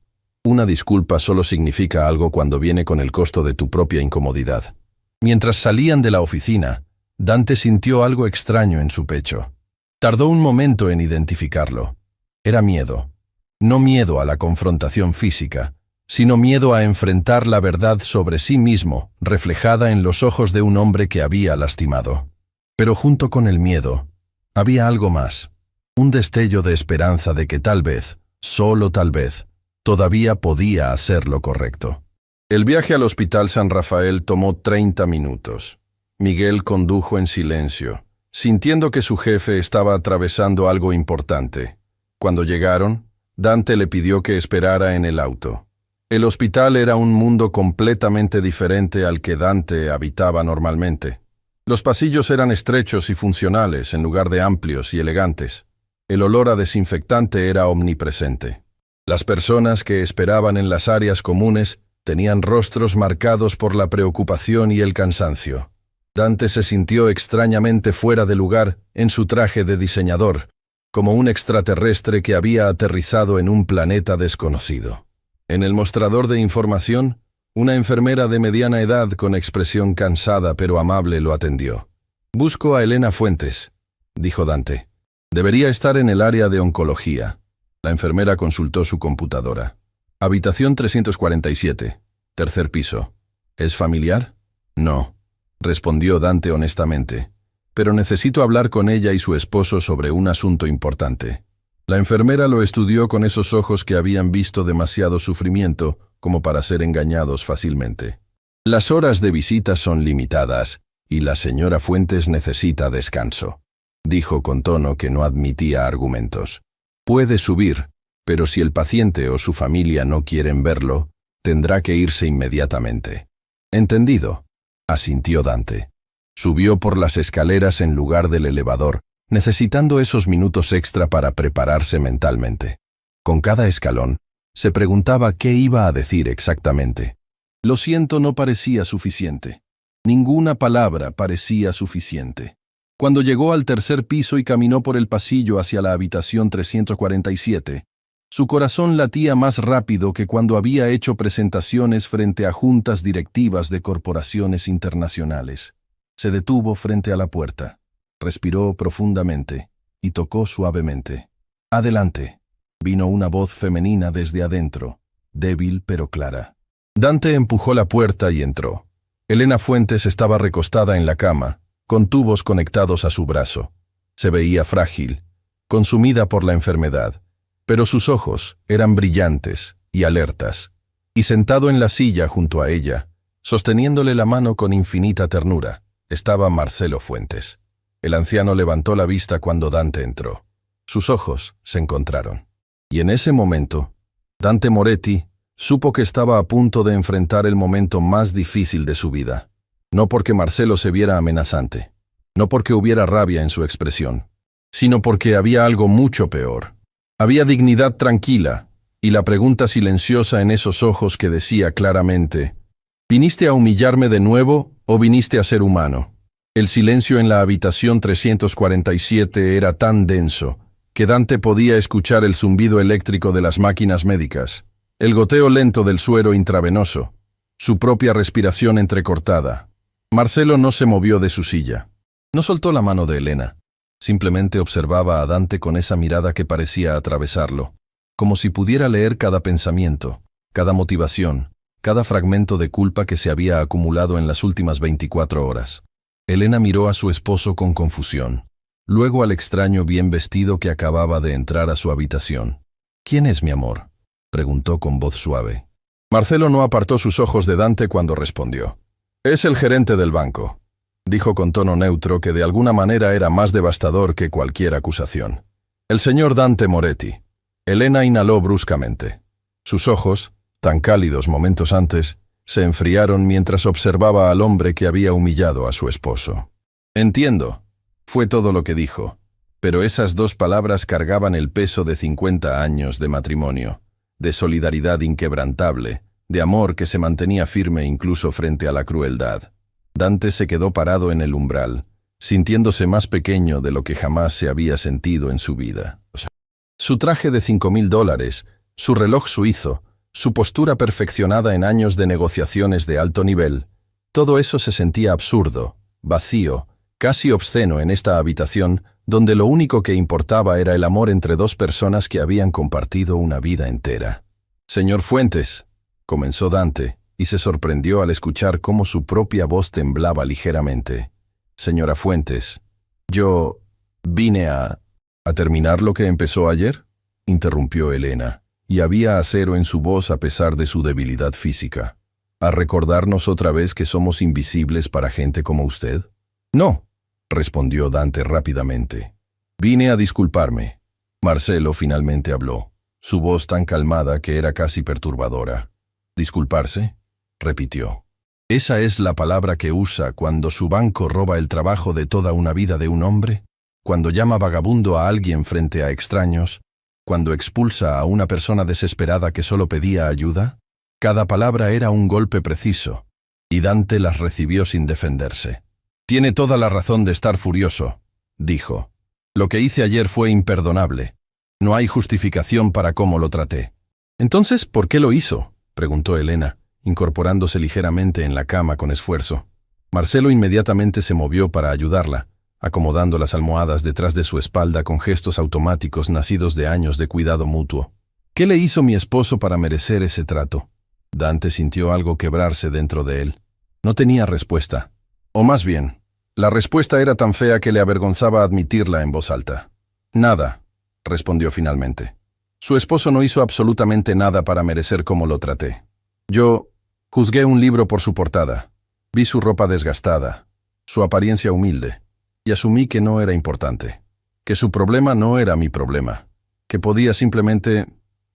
Speaker 1: Una disculpa solo significa algo cuando viene con el costo de tu propia incomodidad. Mientras salían de la oficina, Dante sintió algo extraño en su pecho. Tardó un momento en identificarlo. Era miedo. No miedo a la confrontación física, sino miedo a enfrentar la verdad sobre sí mismo, reflejada en los ojos de un hombre que había lastimado. Pero junto con el miedo, había algo más. Un destello de esperanza de que tal vez, solo tal vez, todavía podía hacer lo correcto. El viaje al Hospital San Rafael tomó 30 minutos. Miguel condujo en silencio, sintiendo que su jefe estaba atravesando algo importante. Cuando llegaron, Dante le pidió que esperara en el auto. El hospital era un mundo completamente diferente al que Dante habitaba normalmente. Los pasillos eran estrechos y funcionales en lugar de amplios y elegantes. El olor a desinfectante era omnipresente. Las personas que esperaban en las áreas comunes tenían rostros marcados por la preocupación y el cansancio. Dante se sintió extrañamente fuera de lugar en su traje de diseñador, como un extraterrestre que había aterrizado en un planeta desconocido. En el mostrador de información, una enfermera de mediana edad con expresión cansada pero amable lo atendió. «Busco a Elena Fuentes», dijo Dante. «Debería estar en el área de oncología». La enfermera consultó su computadora. «Habitación 347, tercer piso. ¿Es familiar?» «No», respondió Dante honestamente. «Pero necesito hablar con ella y su esposo sobre un asunto importante». La enfermera lo estudió con esos ojos que habían visto demasiado sufrimiento como para ser engañados fácilmente. «Las horas de visita son limitadas y la señora Fuentes necesita descanso», dijo con tono que no admitía argumentos. «Puede subir, pero si el paciente o su familia no quieren verlo, tendrá que irse inmediatamente». «Entendido», asintió Dante. Subió por las escaleras en lugar del elevador, necesitando esos minutos extra para prepararse mentalmente. Con cada escalón, se preguntaba qué iba a decir exactamente. «Lo siento» no parecía suficiente. Ninguna palabra parecía suficiente. Cuando llegó al tercer piso y caminó por el pasillo hacia la habitación 347, su corazón latía más rápido que cuando había hecho presentaciones frente a juntas directivas de corporaciones internacionales. Se detuvo frente a la puerta, respiró profundamente y tocó suavemente. «Adelante», vino una voz femenina desde adentro, débil pero clara. Dante empujó la puerta y entró. Elena Fuentes estaba recostada en la cama, con tubos conectados a su brazo. Se veía frágil, consumida por la enfermedad, pero sus ojos eran brillantes y alertas. Y sentado en la silla junto a ella, sosteniéndole la mano con infinita ternura, estaba Marcelo Fuentes. El anciano levantó la vista cuando Dante entró. Sus ojos se encontraron. Y en ese momento, Dante Moretti supo que estaba a punto de enfrentar el momento más difícil de su vida. No porque Marcelo se viera amenazante, no porque hubiera rabia en su expresión, sino porque había algo mucho peor. Había dignidad tranquila y la pregunta silenciosa en esos ojos que decía claramente: ¿viniste a humillarme de nuevo o viniste a ser humano? El silencio en la habitación 347 era tan denso que Dante podía escuchar el zumbido eléctrico de las máquinas médicas, el goteo lento del suero intravenoso, su propia respiración entrecortada. Marcelo no se movió de su silla. No soltó la mano de Elena. Simplemente observaba a Dante con esa mirada que parecía atravesarlo, como si pudiera leer cada pensamiento, cada motivación, cada fragmento de culpa que se había acumulado en las últimas 24 horas. Elena miró a su esposo con confusión, luego al extraño bien vestido que acababa de entrar a su habitación. «¿Quién es mi amor?», preguntó con voz suave. Marcelo no apartó sus ojos de Dante cuando respondió. «Es el gerente del banco», dijo con tono neutro que de alguna manera era más devastador que cualquier acusación. «El señor Dante Moretti». Elena inhaló bruscamente. Sus ojos, tan cálidos momentos antes, se enfriaron mientras observaba al hombre que había humillado a su esposo. «Entiendo», fue todo lo que dijo, pero esas dos palabras cargaban el peso de 50 años de matrimonio, de solidaridad inquebrantable, de amor que se mantenía firme incluso frente a la crueldad. Dante se quedó parado en el umbral, sintiéndose más pequeño de lo que jamás se había sentido en su vida. Su traje de $5,000, su reloj suizo, su postura perfeccionada en años de negociaciones de alto nivel, todo eso se sentía absurdo, vacío, casi obsceno en esta habitación donde lo único que importaba era el amor entre dos personas que habían compartido una vida entera. «Señor Fuentes», comenzó Dante, y se sorprendió al escuchar cómo su propia voz temblaba ligeramente. «Señora Fuentes, yo vine a terminar lo que empezó ayer», interrumpió Elena, y había acero en su voz a pesar de su debilidad física. «¿A recordarnos otra vez que somos invisibles para gente como usted?» «No», respondió Dante rápidamente. «Vine a disculparme». Marcelo finalmente habló, su voz tan calmada que era casi perturbadora. «¿Disculparse?», repitió. «¿Esa es la palabra que usa cuando su banco roba el trabajo de toda una vida de un hombre? Cuando llama vagabundo a alguien frente a extraños? Cuando expulsa a una persona desesperada que solo pedía ayuda?» Cada palabra era un golpe preciso, y Dante las recibió sin defenderse. «Tiene toda la razón de estar furioso», dijo. «Lo que hice ayer fue imperdonable. No hay justificación para cómo lo traté». «Entonces, ¿por qué lo hizo?», preguntó Elena, incorporándose ligeramente en la cama con esfuerzo. Marcelo inmediatamente se movió para ayudarla, acomodando las almohadas detrás de su espalda con gestos automáticos nacidos de años de cuidado mutuo. «¿Qué le hizo mi esposo para merecer ese trato?». Dante sintió algo quebrarse dentro de él. No tenía respuesta. O más bien, la respuesta era tan fea que le avergonzaba admitirla en voz alta. «Nada», respondió finalmente. «Su esposo no hizo absolutamente nada para merecer cómo lo traté. Yo juzgué un libro por su portada, vi su ropa desgastada, su apariencia humilde, y asumí que no era importante, que su problema no era mi problema, que podía simplemente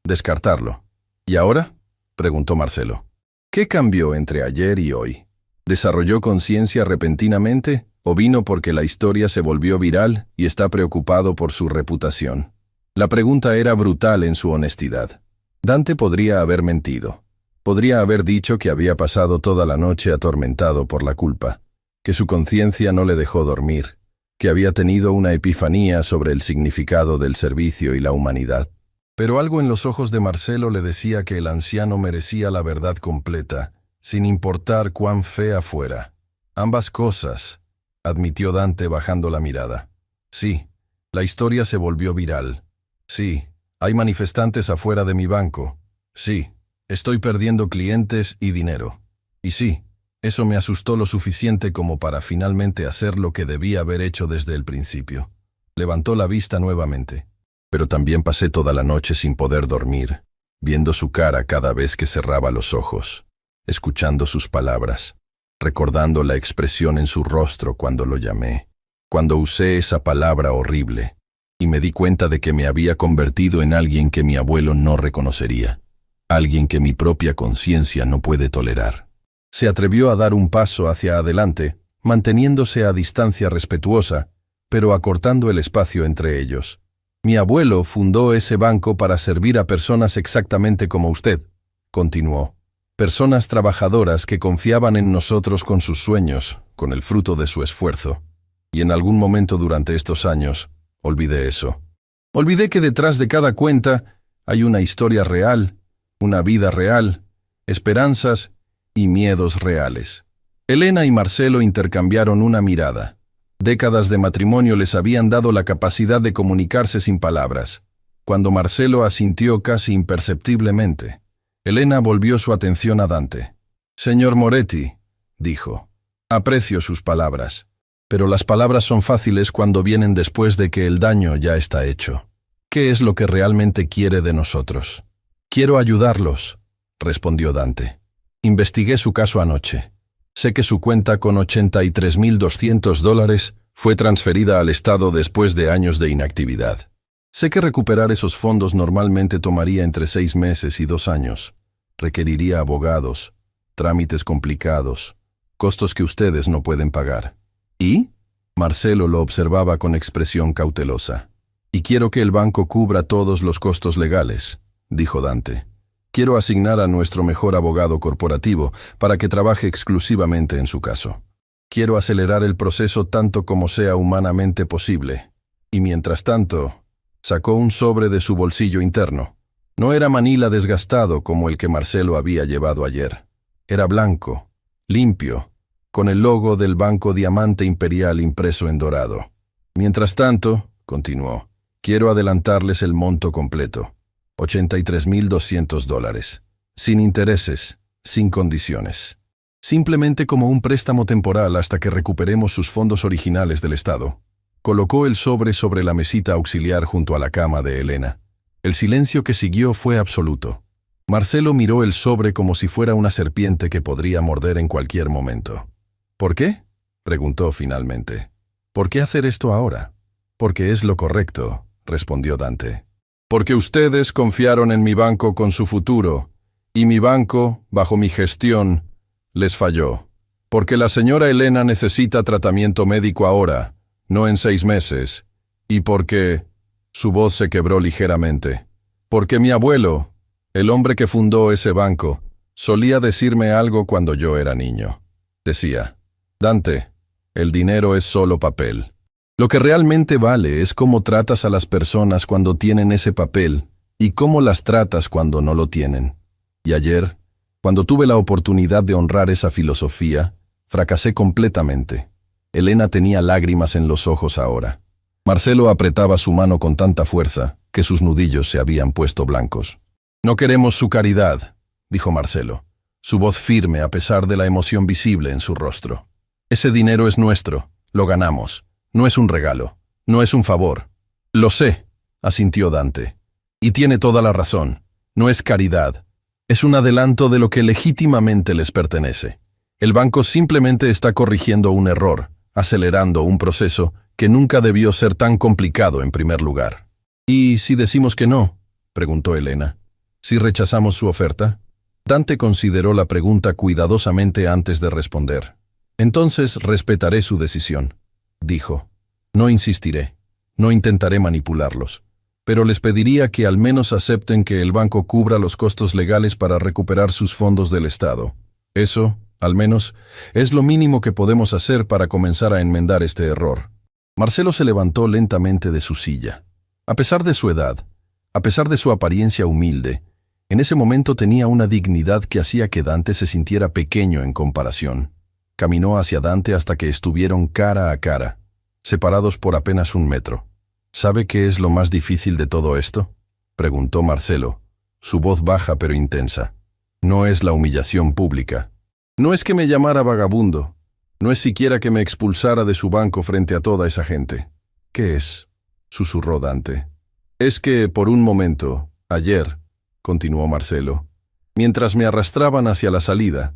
Speaker 1: descartarlo». «¿Y ahora?», preguntó Marcelo. «¿Qué cambió entre ayer y hoy? ¿Desarrolló conciencia repentinamente o vino porque la historia se volvió viral y está preocupado por su reputación?» La pregunta era brutal en su honestidad. Dante podría haber mentido. Podría haber dicho que había pasado toda la noche atormentado por la culpa, que su conciencia no le dejó dormir, que había tenido una epifanía sobre el significado del servicio y la humanidad. Pero algo en los ojos de Marcelo le decía que el anciano merecía la verdad completa, sin importar cuán fea fuera. «Ambas cosas», admitió Dante bajando la mirada. «Sí, la historia se volvió viral. Sí, hay manifestantes afuera de mi banco. Sí, estoy perdiendo clientes y dinero. Y sí, eso me asustó lo suficiente como para finalmente hacer lo que debía haber hecho desde el principio». Levantó la vista nuevamente. «Pero también pasé toda la noche sin poder dormir, viendo su cara cada vez que cerraba los ojos, escuchando sus palabras, recordando la expresión en su rostro cuando lo llamé, cuando usé esa palabra horrible, y me di cuenta de que me había convertido en alguien que mi abuelo no reconocería, alguien que mi propia conciencia no puede tolerar». Se atrevió a dar un paso hacia adelante, manteniéndose a distancia respetuosa, pero acortando el espacio entre ellos. «Mi abuelo fundó ese banco para servir a personas exactamente como usted», continuó. «Personas trabajadoras que confiaban en nosotros con sus sueños, con el fruto de su esfuerzo. Y en algún momento durante estos años, olvidé eso. Olvidé que detrás de cada cuenta hay una historia real, una vida real, esperanzas y miedos reales». Elena y Marcelo intercambiaron una mirada. Décadas de matrimonio les habían dado la capacidad de comunicarse sin palabras. Cuando Marcelo asintió casi imperceptiblemente, Elena volvió su atención a Dante. «Señor Moretti», dijo, «aprecio sus palabras, pero las palabras son fáciles cuando vienen después de que el daño ya está hecho. ¿Qué es lo que realmente quiere de nosotros?» «Quiero ayudarlos», respondió Dante. «Investigué su caso anoche. Sé que su cuenta con $83,200 fue transferida al Estado después de años de inactividad. Sé que recuperar esos fondos normalmente tomaría entre 6 meses y 2 años. Requeriría abogados, trámites complicados, costos que ustedes no pueden pagar. ¿Y?», Marcelo lo observaba con expresión cautelosa. «Y quiero que el banco cubra todos los costos legales», dijo Dante. «Quiero asignar a nuestro mejor abogado corporativo para que trabaje exclusivamente en su caso». Quiero acelerar el proceso tanto como sea humanamente posible. Y mientras tanto, sacó un sobre de su bolsillo interno. No era manila desgastado como el que Marcelo había llevado ayer. Era blanco, limpio, con el logo del Banco Diamante Imperial impreso en dorado. Mientras tanto, continuó, quiero adelantarles el monto completo. $83,200. Sin intereses, sin condiciones. Simplemente como un préstamo temporal hasta que recuperemos sus fondos originales del Estado. Colocó el sobre la mesita auxiliar junto a la cama de Elena. El silencio que siguió fue absoluto. Marcelo miró el sobre como si fuera una serpiente que podría morder en cualquier momento. ¿Por qué?, preguntó finalmente. ¿Por qué hacer esto ahora? Porque es lo correcto, respondió Dante. Porque ustedes confiaron en mi banco con su futuro, y mi banco, bajo mi gestión, les falló. Porque la señora Elena necesita tratamiento médico ahora, no en 6 meses. Y porque... Su voz se quebró ligeramente. Porque mi abuelo, el hombre que fundó ese banco, solía decirme algo cuando yo era niño. Decía, Dante, el dinero es solo papel. Lo que realmente vale es cómo tratas a las personas cuando tienen ese papel y cómo las tratas cuando no lo tienen. Y ayer, cuando tuve la oportunidad de honrar esa filosofía, fracasé completamente. Elena tenía lágrimas en los ojos ahora. Marcelo apretaba su mano con tanta fuerza que sus nudillos se habían puesto blancos. No queremos su caridad, dijo Marcelo, su voz firme a pesar de la emoción visible en su rostro. Ese dinero es nuestro, lo ganamos. No es un regalo, no es un favor. Lo sé, asintió Dante. Y tiene toda la razón. No es caridad. Es un adelanto de lo que legítimamente les pertenece. El banco simplemente está corrigiendo un error, acelerando un proceso que nunca debió ser tan complicado en primer lugar. ¿Y si decimos que no?, preguntó Elena. ¿Si rechazamos su oferta? Dante consideró la pregunta cuidadosamente antes de responder. Entonces respetaré su decisión, dijo. No insistiré, no intentaré manipularlos, pero les pediría que al menos acepten que el banco cubra los costos legales para recuperar sus fondos del Estado. Eso, al menos, es lo mínimo que podemos hacer para comenzar a enmendar este error. Marcelo se levantó lentamente de su silla. A pesar de su edad, a pesar de su apariencia humilde, en ese momento tenía una dignidad que hacía que Dante se sintiera pequeño en comparación. Caminó hacia Dante hasta que estuvieron cara a cara, separados por apenas 1 metro. ¿Sabe qué es lo más difícil de todo esto?, preguntó Marcelo, su voz baja pero intensa. No es la humillación pública. No es que me llamara vagabundo. No es siquiera que me expulsara de su banco frente a toda esa gente. ¿Qué es?, susurró Dante. Es que, por un momento, ayer, continuó Marcelo, mientras me arrastraban hacia la salida,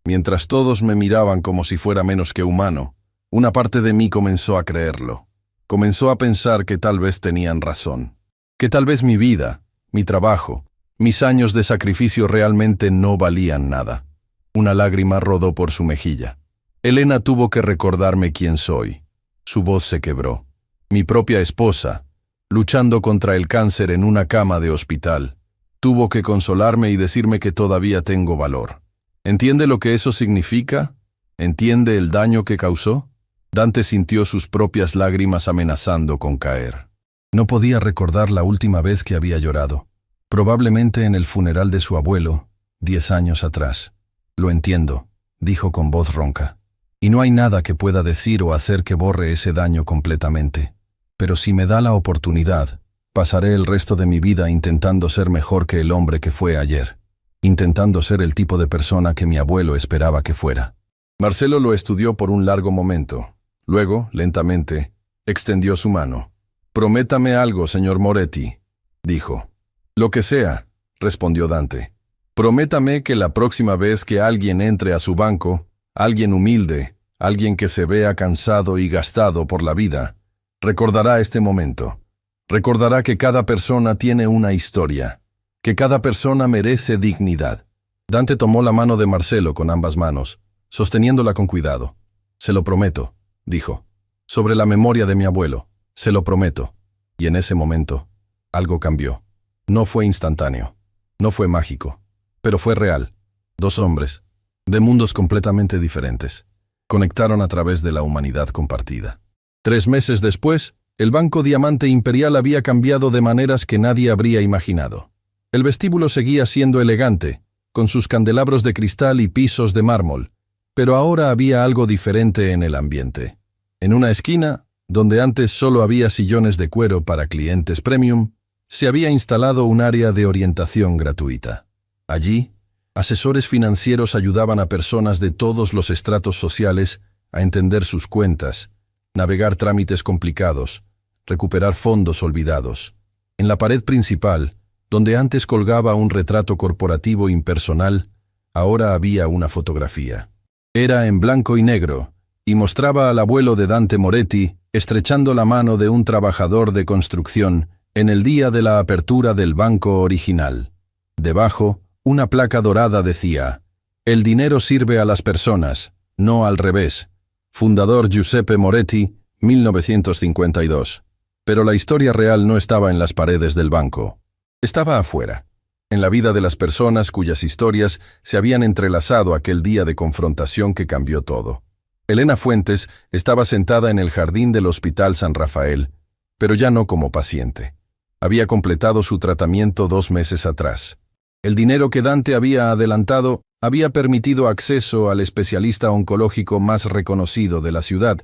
Speaker 1: mientras todos me miraban como si fuera menos que humano, una parte de mí comenzó a creerlo. Comenzó a pensar que tal vez tenían razón. Que tal vez mi vida, mi trabajo, mis años de sacrificio realmente no valían nada. Una lágrima rodó por su mejilla. Elena tuvo que recordarme quién soy. Su voz se quebró. Mi propia esposa, luchando contra el cáncer en una cama de hospital, tuvo que consolarme y decirme que todavía tengo valor. ¿Entiende lo que eso significa? ¿Entiende el daño que causó? Dante sintió sus propias lágrimas amenazando con caer. No podía recordar la última vez que había llorado. Probablemente en el funeral de su abuelo, 10 años atrás. Lo entiendo, dijo con voz ronca. Y no hay nada que pueda decir o hacer que borre ese daño completamente. Pero si me da la oportunidad, pasaré el resto de mi vida intentando ser mejor que el hombre que fue ayer. Intentando ser el tipo de persona que mi abuelo esperaba que fuera. Marcelo lo estudió por un largo momento. Luego, lentamente, extendió su mano. «Prométame algo, señor Moretti», dijo. «Lo que sea», respondió Dante. «Prométame que la próxima vez que alguien entre a su banco, alguien humilde, alguien que se vea cansado y gastado por la vida, recordará este momento. Recordará que cada persona tiene una historia, que cada persona merece dignidad». Dante tomó la mano de Marcelo con ambas manos, sosteniéndola con cuidado. «Se lo prometo», dijo. «Sobre la memoria de mi abuelo, se lo prometo». Y en ese momento, algo cambió. No fue instantáneo, no fue mágico, pero fue real. 2 hombres, de mundos completamente diferentes, conectaron a través de la humanidad compartida. 3 meses después, el Banco Diamante Imperial había cambiado de maneras que nadie habría imaginado. El vestíbulo seguía siendo elegante, con sus candelabros de cristal y pisos de mármol, pero ahora había algo diferente en el ambiente. En una esquina, donde antes solo había sillones de cuero para clientes premium, se había instalado un área de orientación gratuita. Allí, asesores financieros ayudaban a personas de todos los estratos sociales a entender sus cuentas, navegar trámites complicados, recuperar fondos olvidados. En la pared principal, donde antes colgaba un retrato corporativo impersonal, ahora había una fotografía. Era en blanco y negro, y mostraba al abuelo de Dante Moretti estrechando la mano de un trabajador de construcción en el día de la apertura del banco original. Debajo, una placa dorada decía: «El dinero sirve a las personas, no al revés. Fundador Giuseppe Moretti, 1952». Pero la historia real no estaba en las paredes del banco. Estaba afuera, en la vida de las personas cuyas historias se habían entrelazado aquel día de confrontación que cambió todo. Elena Fuentes estaba sentada en el jardín del Hospital San Rafael, pero ya no como paciente. Había completado su tratamiento 2 meses atrás. El dinero que Dante había adelantado había permitido acceso al especialista oncológico más reconocido de la ciudad,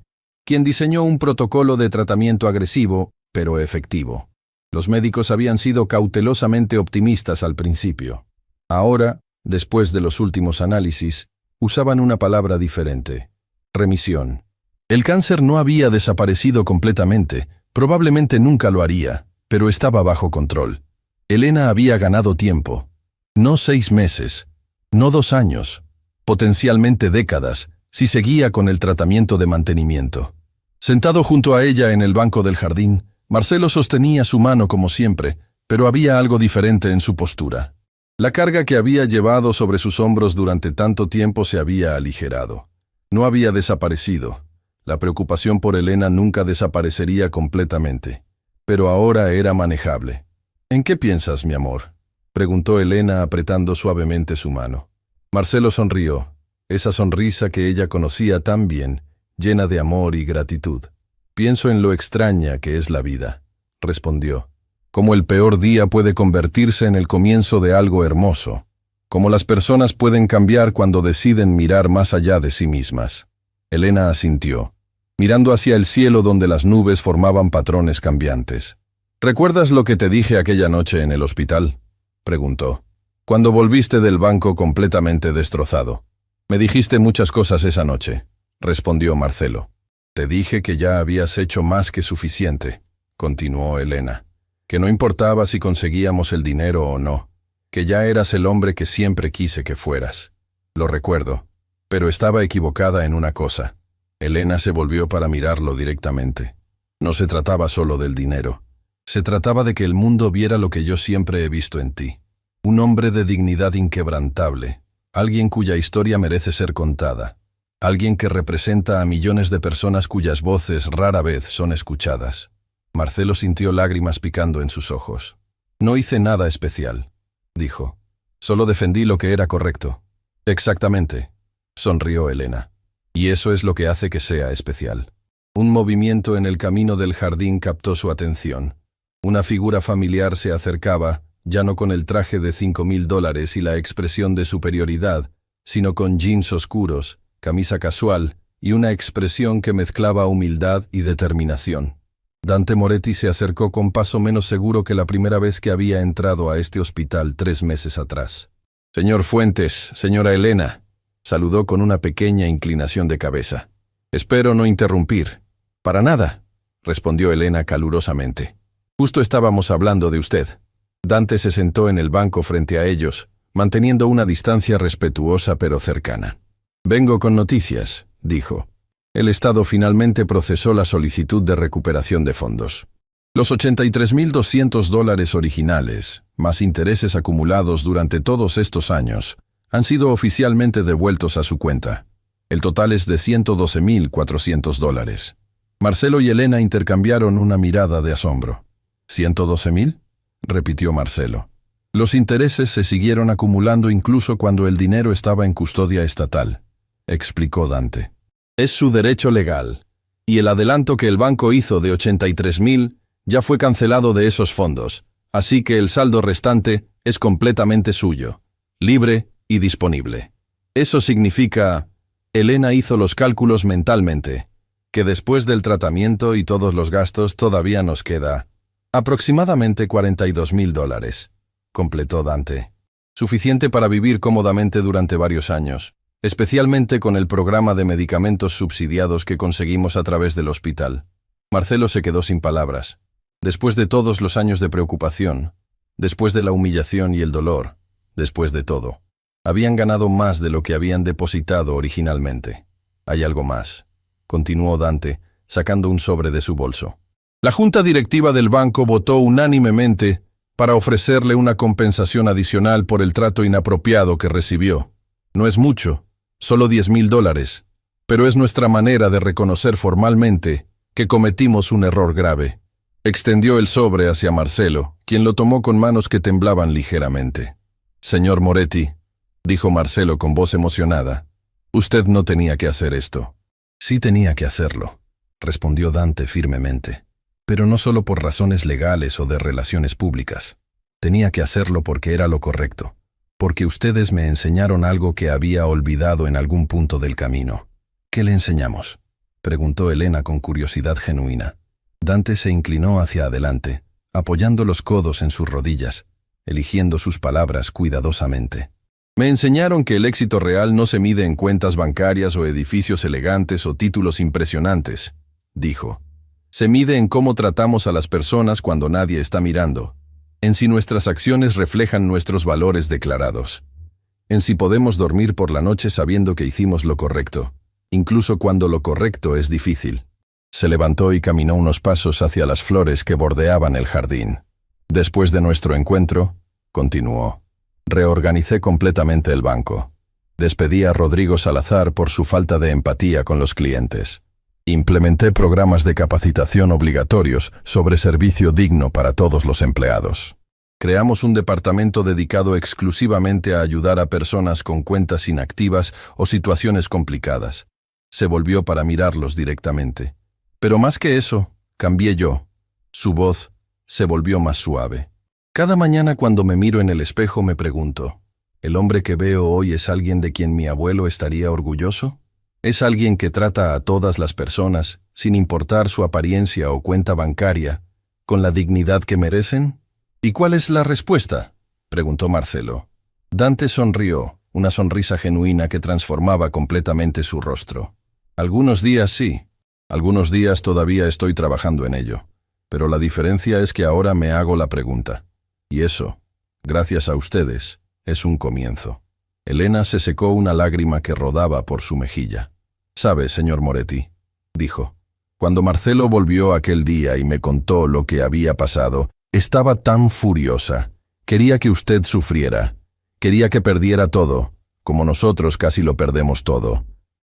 Speaker 1: quien diseñó un protocolo de tratamiento agresivo, pero efectivo. Los médicos habían sido cautelosamente optimistas al principio. Ahora, después de los últimos análisis, usaban una palabra diferente: remisión. El cáncer no había desaparecido completamente, probablemente nunca lo haría, pero estaba bajo control. Elena había ganado tiempo. No 6 meses, no 2 años, potencialmente décadas, si seguía con el tratamiento de mantenimiento. Sentado junto a ella en el banco del jardín, Marcelo sostenía su mano como siempre, pero había algo diferente en su postura. La carga que había llevado sobre sus hombros durante tanto tiempo se había aligerado. No había desaparecido. La preocupación por Elena nunca desaparecería completamente, pero ahora era manejable. «¿En qué piensas, mi amor?», preguntó Elena apretando suavemente su mano. Marcelo sonrió, esa sonrisa que ella conocía tan bien, llena de amor y gratitud. «Pienso en lo extraña que es la vida», respondió. «Cómo el peor día puede convertirse en el comienzo de algo hermoso. Cómo las personas pueden cambiar cuando deciden mirar más allá de sí mismas». Elena asintió, mirando hacia el cielo donde las nubes formaban patrones cambiantes. «¿Recuerdas lo que te dije aquella noche en el hospital?», preguntó. «Cuando volviste del banco completamente destrozado». «Me dijiste muchas cosas esa noche», respondió Marcelo. «Te dije que ya habías hecho más que suficiente», continuó Elena, «que no importaba si conseguíamos el dinero o no, que ya eras el hombre que siempre quise que fueras. Lo recuerdo, pero estaba equivocada en una cosa». Elena se volvió para mirarlo directamente. «No se trataba solo del dinero. Se trataba de que el mundo viera lo que yo siempre he visto en ti. Un hombre de dignidad inquebrantable, alguien cuya historia merece ser contada. Alguien que representa a millones de personas cuyas voces rara vez son escuchadas». Marcelo sintió lágrimas picando en sus ojos. «No hice nada especial», dijo. «Solo defendí lo que era correcto». «Exactamente», sonrió Elena. «Y eso es lo que hace que sea especial». Un movimiento en el camino del jardín captó su atención. Una figura familiar se acercaba, ya no con el traje de $5,000 y la expresión de superioridad, sino con jeans oscuros, camisa casual y una expresión que mezclaba humildad y determinación. Dante Moretti se acercó con paso menos seguro que la primera vez que había entrado a este hospital 3 meses atrás. «Señor Fuentes, señora Elena», saludó con una pequeña inclinación de cabeza. «Espero no interrumpir». «Para nada», respondió Elena calurosamente. «Justo estábamos hablando de usted». Dante se sentó en el banco frente a ellos, manteniendo una distancia respetuosa pero cercana. «Vengo con noticias», dijo. El Estado finalmente procesó la solicitud de recuperación de fondos. Los $83,200 originales, más intereses acumulados durante todos estos años, han sido oficialmente devueltos a su cuenta. El total es de $112,400. Marcelo y Elena intercambiaron una mirada de asombro. ¿112,000? Repitió Marcelo. Los intereses se siguieron acumulando incluso cuando el dinero estaba en custodia estatal, explicó Dante. Es su derecho legal. Y el adelanto que el banco hizo de 83.000 ya fue cancelado de esos fondos, así que el saldo restante es completamente suyo, libre y disponible. Eso significa... Elena hizo los cálculos mentalmente, que después del tratamiento y todos los gastos todavía nos queda aproximadamente $42.000, completó Dante. Suficiente para vivir cómodamente durante varios años, especialmente con el programa de medicamentos subsidiados que conseguimos a través del hospital. Marcelo se quedó sin palabras. Después de todos los años de preocupación, después de la humillación y el dolor, después de todo, habían ganado más de lo que habían depositado originalmente. Hay algo más, continuó Dante, sacando un sobre de su bolso. La junta directiva del banco votó unánimemente para ofrecerle una compensación adicional por el trato inapropiado que recibió. No es mucho, solo $10.000, pero es nuestra manera de reconocer formalmente que cometimos un error grave. Extendió el sobre hacia Marcelo, quien lo tomó con manos que temblaban ligeramente. Señor Moretti, dijo Marcelo con voz emocionada, usted no tenía que hacer esto. Sí tenía que hacerlo, respondió Dante firmemente, pero no solo por razones legales o de relaciones públicas. Tenía que hacerlo porque era lo correcto, porque ustedes me enseñaron algo que había olvidado en algún punto del camino. ¿Qué le enseñamos?, preguntó Elena con curiosidad genuina. Dante se inclinó hacia adelante, apoyando los codos en sus rodillas, eligiendo sus palabras cuidadosamente. Me enseñaron que el éxito real no se mide en cuentas bancarias o edificios elegantes o títulos impresionantes, dijo. Se mide en cómo tratamos a las personas cuando nadie está mirando, en si nuestras acciones reflejan nuestros valores declarados, en si podemos dormir por la noche sabiendo que hicimos lo correcto, incluso cuando lo correcto es difícil. Se levantó y caminó unos pasos hacia las flores que bordeaban el jardín. Después de nuestro encuentro, continuó, reorganicé completamente el banco. Despedí a Rodrigo Salazar por su falta de empatía con los clientes. Implementé programas de capacitación obligatorios sobre servicio digno para todos los empleados. Creamos un departamento dedicado exclusivamente a ayudar a personas con cuentas inactivas o situaciones complicadas. Se volvió para mirarlos directamente. Pero más que eso, cambié yo. Su voz se volvió más suave. Cada mañana cuando me miro en el espejo me pregunto, ¿el hombre que veo hoy es alguien de quien mi abuelo estaría orgulloso? ¿Es alguien que trata a todas las personas, sin importar su apariencia o cuenta bancaria, con la dignidad que merecen? ¿Y cuál es la respuesta?, preguntó Marcelo. Dante sonrió, una sonrisa genuina que transformaba completamente su rostro. Algunos días sí, algunos días todavía estoy trabajando en ello, pero la diferencia es que ahora me hago la pregunta. Y eso, gracias a ustedes, es un comienzo. Elena se secó una lágrima que rodaba por su mejilla. «Sabe, señor Moretti», dijo, «cuando Marcelo volvió aquel día y me contó lo que había pasado, estaba tan furiosa. Quería que usted sufriera. Quería que perdiera todo, como nosotros casi lo perdemos todo».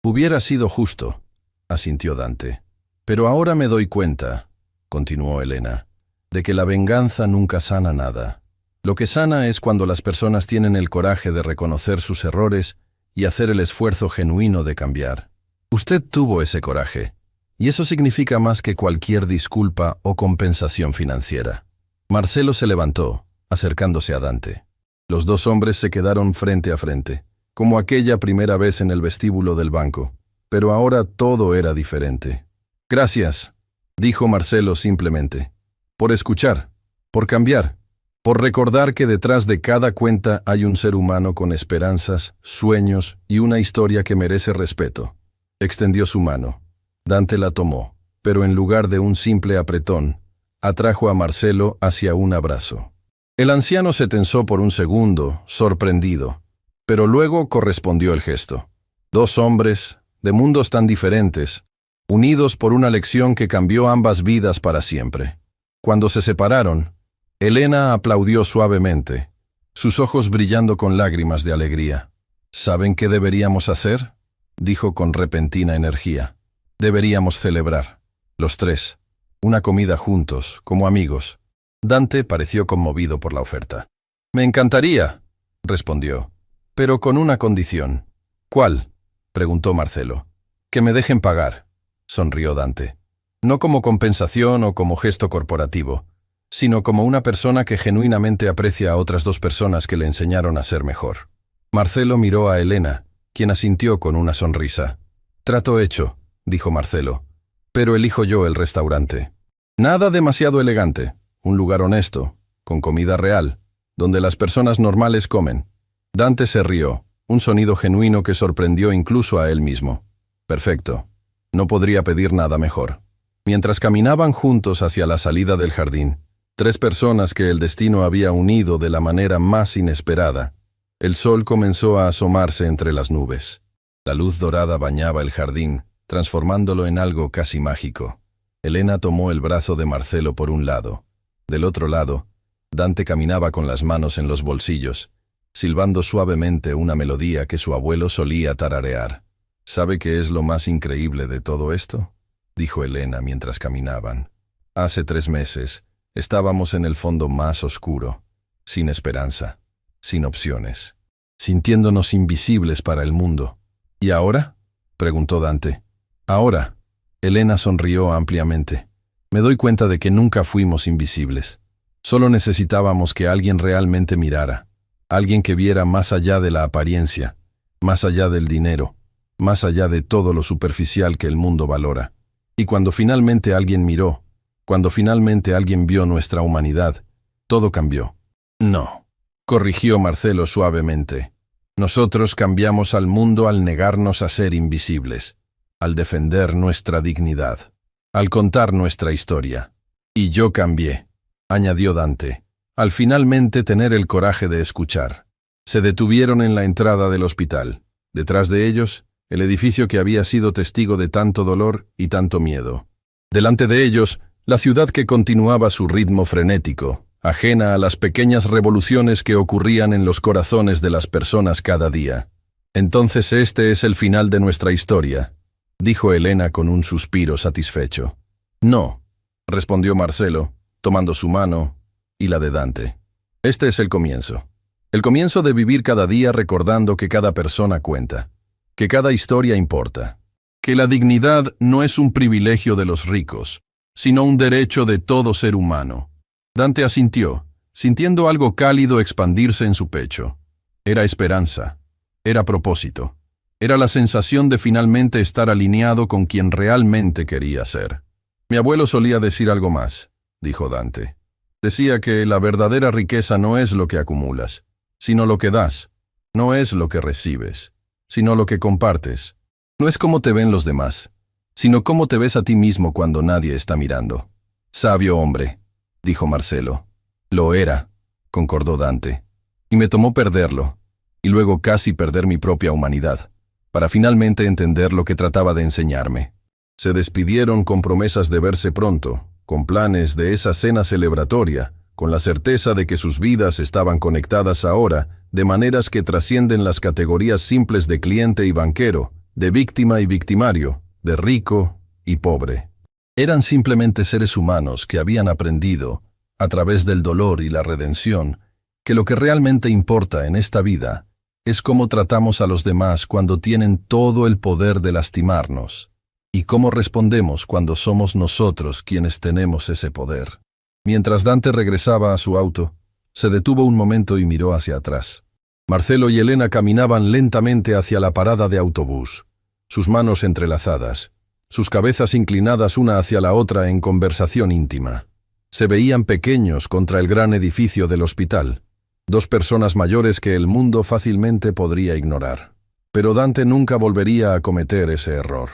Speaker 1: «Hubiera sido justo», asintió Dante. «Pero ahora me doy cuenta», continuó Elena, «de que la venganza nunca sana nada. Lo que sana es cuando las personas tienen el coraje de reconocer sus errores y hacer el esfuerzo genuino de cambiar. Usted tuvo ese coraje, y eso significa más que cualquier disculpa o compensación financiera». Marcelo se levantó, acercándose a Dante. Los dos hombres se quedaron frente a frente, como aquella primera vez en el vestíbulo del banco, pero ahora todo era diferente. «Gracias», dijo Marcelo simplemente, «por escuchar, por cambiar, por recordar que detrás de cada cuenta hay un ser humano con esperanzas, sueños y una historia que merece respeto». Extendió su mano. Dante la tomó, pero en lugar de un simple apretón, atrajo a Marcelo hacia un abrazo. El anciano se tensó por un segundo, sorprendido, pero luego correspondió el gesto. Dos hombres, de mundos tan diferentes, unidos por una lección que cambió ambas vidas para siempre. Cuando se separaron, Elena aplaudió suavemente, sus ojos brillando con lágrimas de alegría. «¿Saben qué deberíamos hacer?», dijo con repentina energía. «Deberíamos celebrar, los tres, una comida juntos, como amigos». Dante pareció conmovido por la oferta. «Me encantaría», respondió, «pero con una condición». «¿Cuál?», preguntó Marcelo. Que me dejen pagar, sonrió Dante. No como compensación o como gesto corporativo, sino como una persona que genuinamente aprecia a otras dos personas que le enseñaron a ser mejor. Marcelo miró a Elena, quien asintió con una sonrisa. Trato hecho, dijo Marcelo, pero elijo yo el restaurante. Nada demasiado elegante, un lugar honesto, con comida real, donde las personas normales comen. Dante se rió, un sonido genuino que sorprendió incluso a él mismo. Perfecto. No podría pedir nada mejor. Mientras caminaban juntos hacia la salida del jardín, tres personas que el destino había unido de la manera más inesperada, el sol comenzó a asomarse entre las nubes. La luz dorada bañaba el jardín, transformándolo en algo casi mágico. Elena tomó el brazo de Marcelo por un lado. Del otro lado, Dante caminaba con las manos en los bolsillos, silbando suavemente una melodía que su abuelo solía tararear. ¿Sabe qué es lo más increíble de todo esto?, dijo Elena mientras caminaban. Hace 3 meses, estábamos en el fondo más oscuro, sin esperanza, sin opciones, sintiéndonos invisibles para el mundo. ¿Y ahora?, preguntó Dante. Ahora, Elena sonrió ampliamente. Me doy cuenta de que nunca fuimos invisibles. Solo necesitábamos que alguien realmente mirara, alguien que viera más allá de la apariencia, más allá del dinero, más allá de todo lo superficial que el mundo valora. Y cuando finalmente alguien miró, cuando finalmente alguien vio nuestra humanidad, todo cambió. No, corrigió Marcelo suavemente. Nosotros cambiamos al mundo al negarnos a ser invisibles, al defender nuestra dignidad, al contar nuestra historia. Y yo cambié, añadió Dante, al finalmente tener el coraje de escuchar. Se detuvieron en la entrada del hospital. Detrás de ellos, el edificio que había sido testigo de tanto dolor y tanto miedo. Delante de ellos, la ciudad que continuaba su ritmo frenético, ajena a las pequeñas revoluciones que ocurrían en los corazones de las personas cada día. Entonces este es el final de nuestra historia, dijo Elena con un suspiro satisfecho. No, respondió Marcelo, tomando su mano y la de Dante. Este es el comienzo. El comienzo de vivir cada día recordando que cada persona cuenta, que cada historia importa, que la dignidad no es un privilegio de los ricos, sino un derecho de todo ser humano. Dante asintió, sintiendo algo cálido expandirse en su pecho. Era esperanza, era propósito, era la sensación de finalmente estar alineado con quien realmente quería ser. Mi abuelo solía decir algo más, dijo Dante. Decía que la verdadera riqueza no es lo que acumulas, sino lo que das, no es lo que recibes, sino lo que compartes. No es cómo te ven los demás, sino cómo te ves a ti mismo cuando nadie está mirando. Sabio hombre, dijo Marcelo. Lo era, concordó Dante, y me tomó perderlo, y luego casi perder mi propia humanidad, para finalmente entender lo que trataba de enseñarme. Se despidieron con promesas de verse pronto, con planes de esa cena celebratoria, con la certeza de que sus vidas estaban conectadas ahora de maneras que trascienden las categorías simples de cliente y banquero, de víctima y victimario, de rico y pobre. Eran simplemente seres humanos que habían aprendido, a través del dolor y la redención, que lo que realmente importa en esta vida es cómo tratamos a los demás cuando tienen todo el poder de lastimarnos, y cómo respondemos cuando somos nosotros quienes tenemos ese poder. Mientras Dante regresaba a su auto, se detuvo un momento y miró hacia atrás. Marcelo y Elena caminaban lentamente hacia la parada de autobús, sus manos entrelazadas, sus cabezas inclinadas una hacia la otra en conversación íntima. Se veían pequeños contra el gran edificio del hospital, dos personas mayores que el mundo fácilmente podría ignorar. Pero Dante nunca volvería a cometer ese error.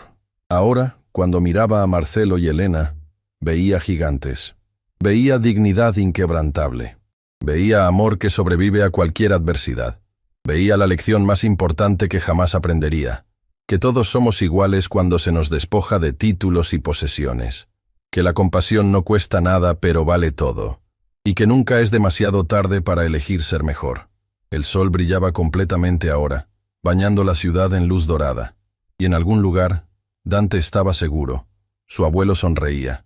Speaker 1: Ahora, cuando miraba a Marcelo y Elena, veía gigantes. Veía dignidad inquebrantable. Veía amor que sobrevive a cualquier adversidad. Veía la lección más importante que jamás aprendería, que todos somos iguales cuando se nos despoja de títulos y posesiones, que la compasión no cuesta nada pero vale todo, y que nunca es demasiado tarde para elegir ser mejor. El sol brillaba completamente ahora, bañando la ciudad en luz dorada, y en algún lugar, Dante estaba seguro, su abuelo sonreía.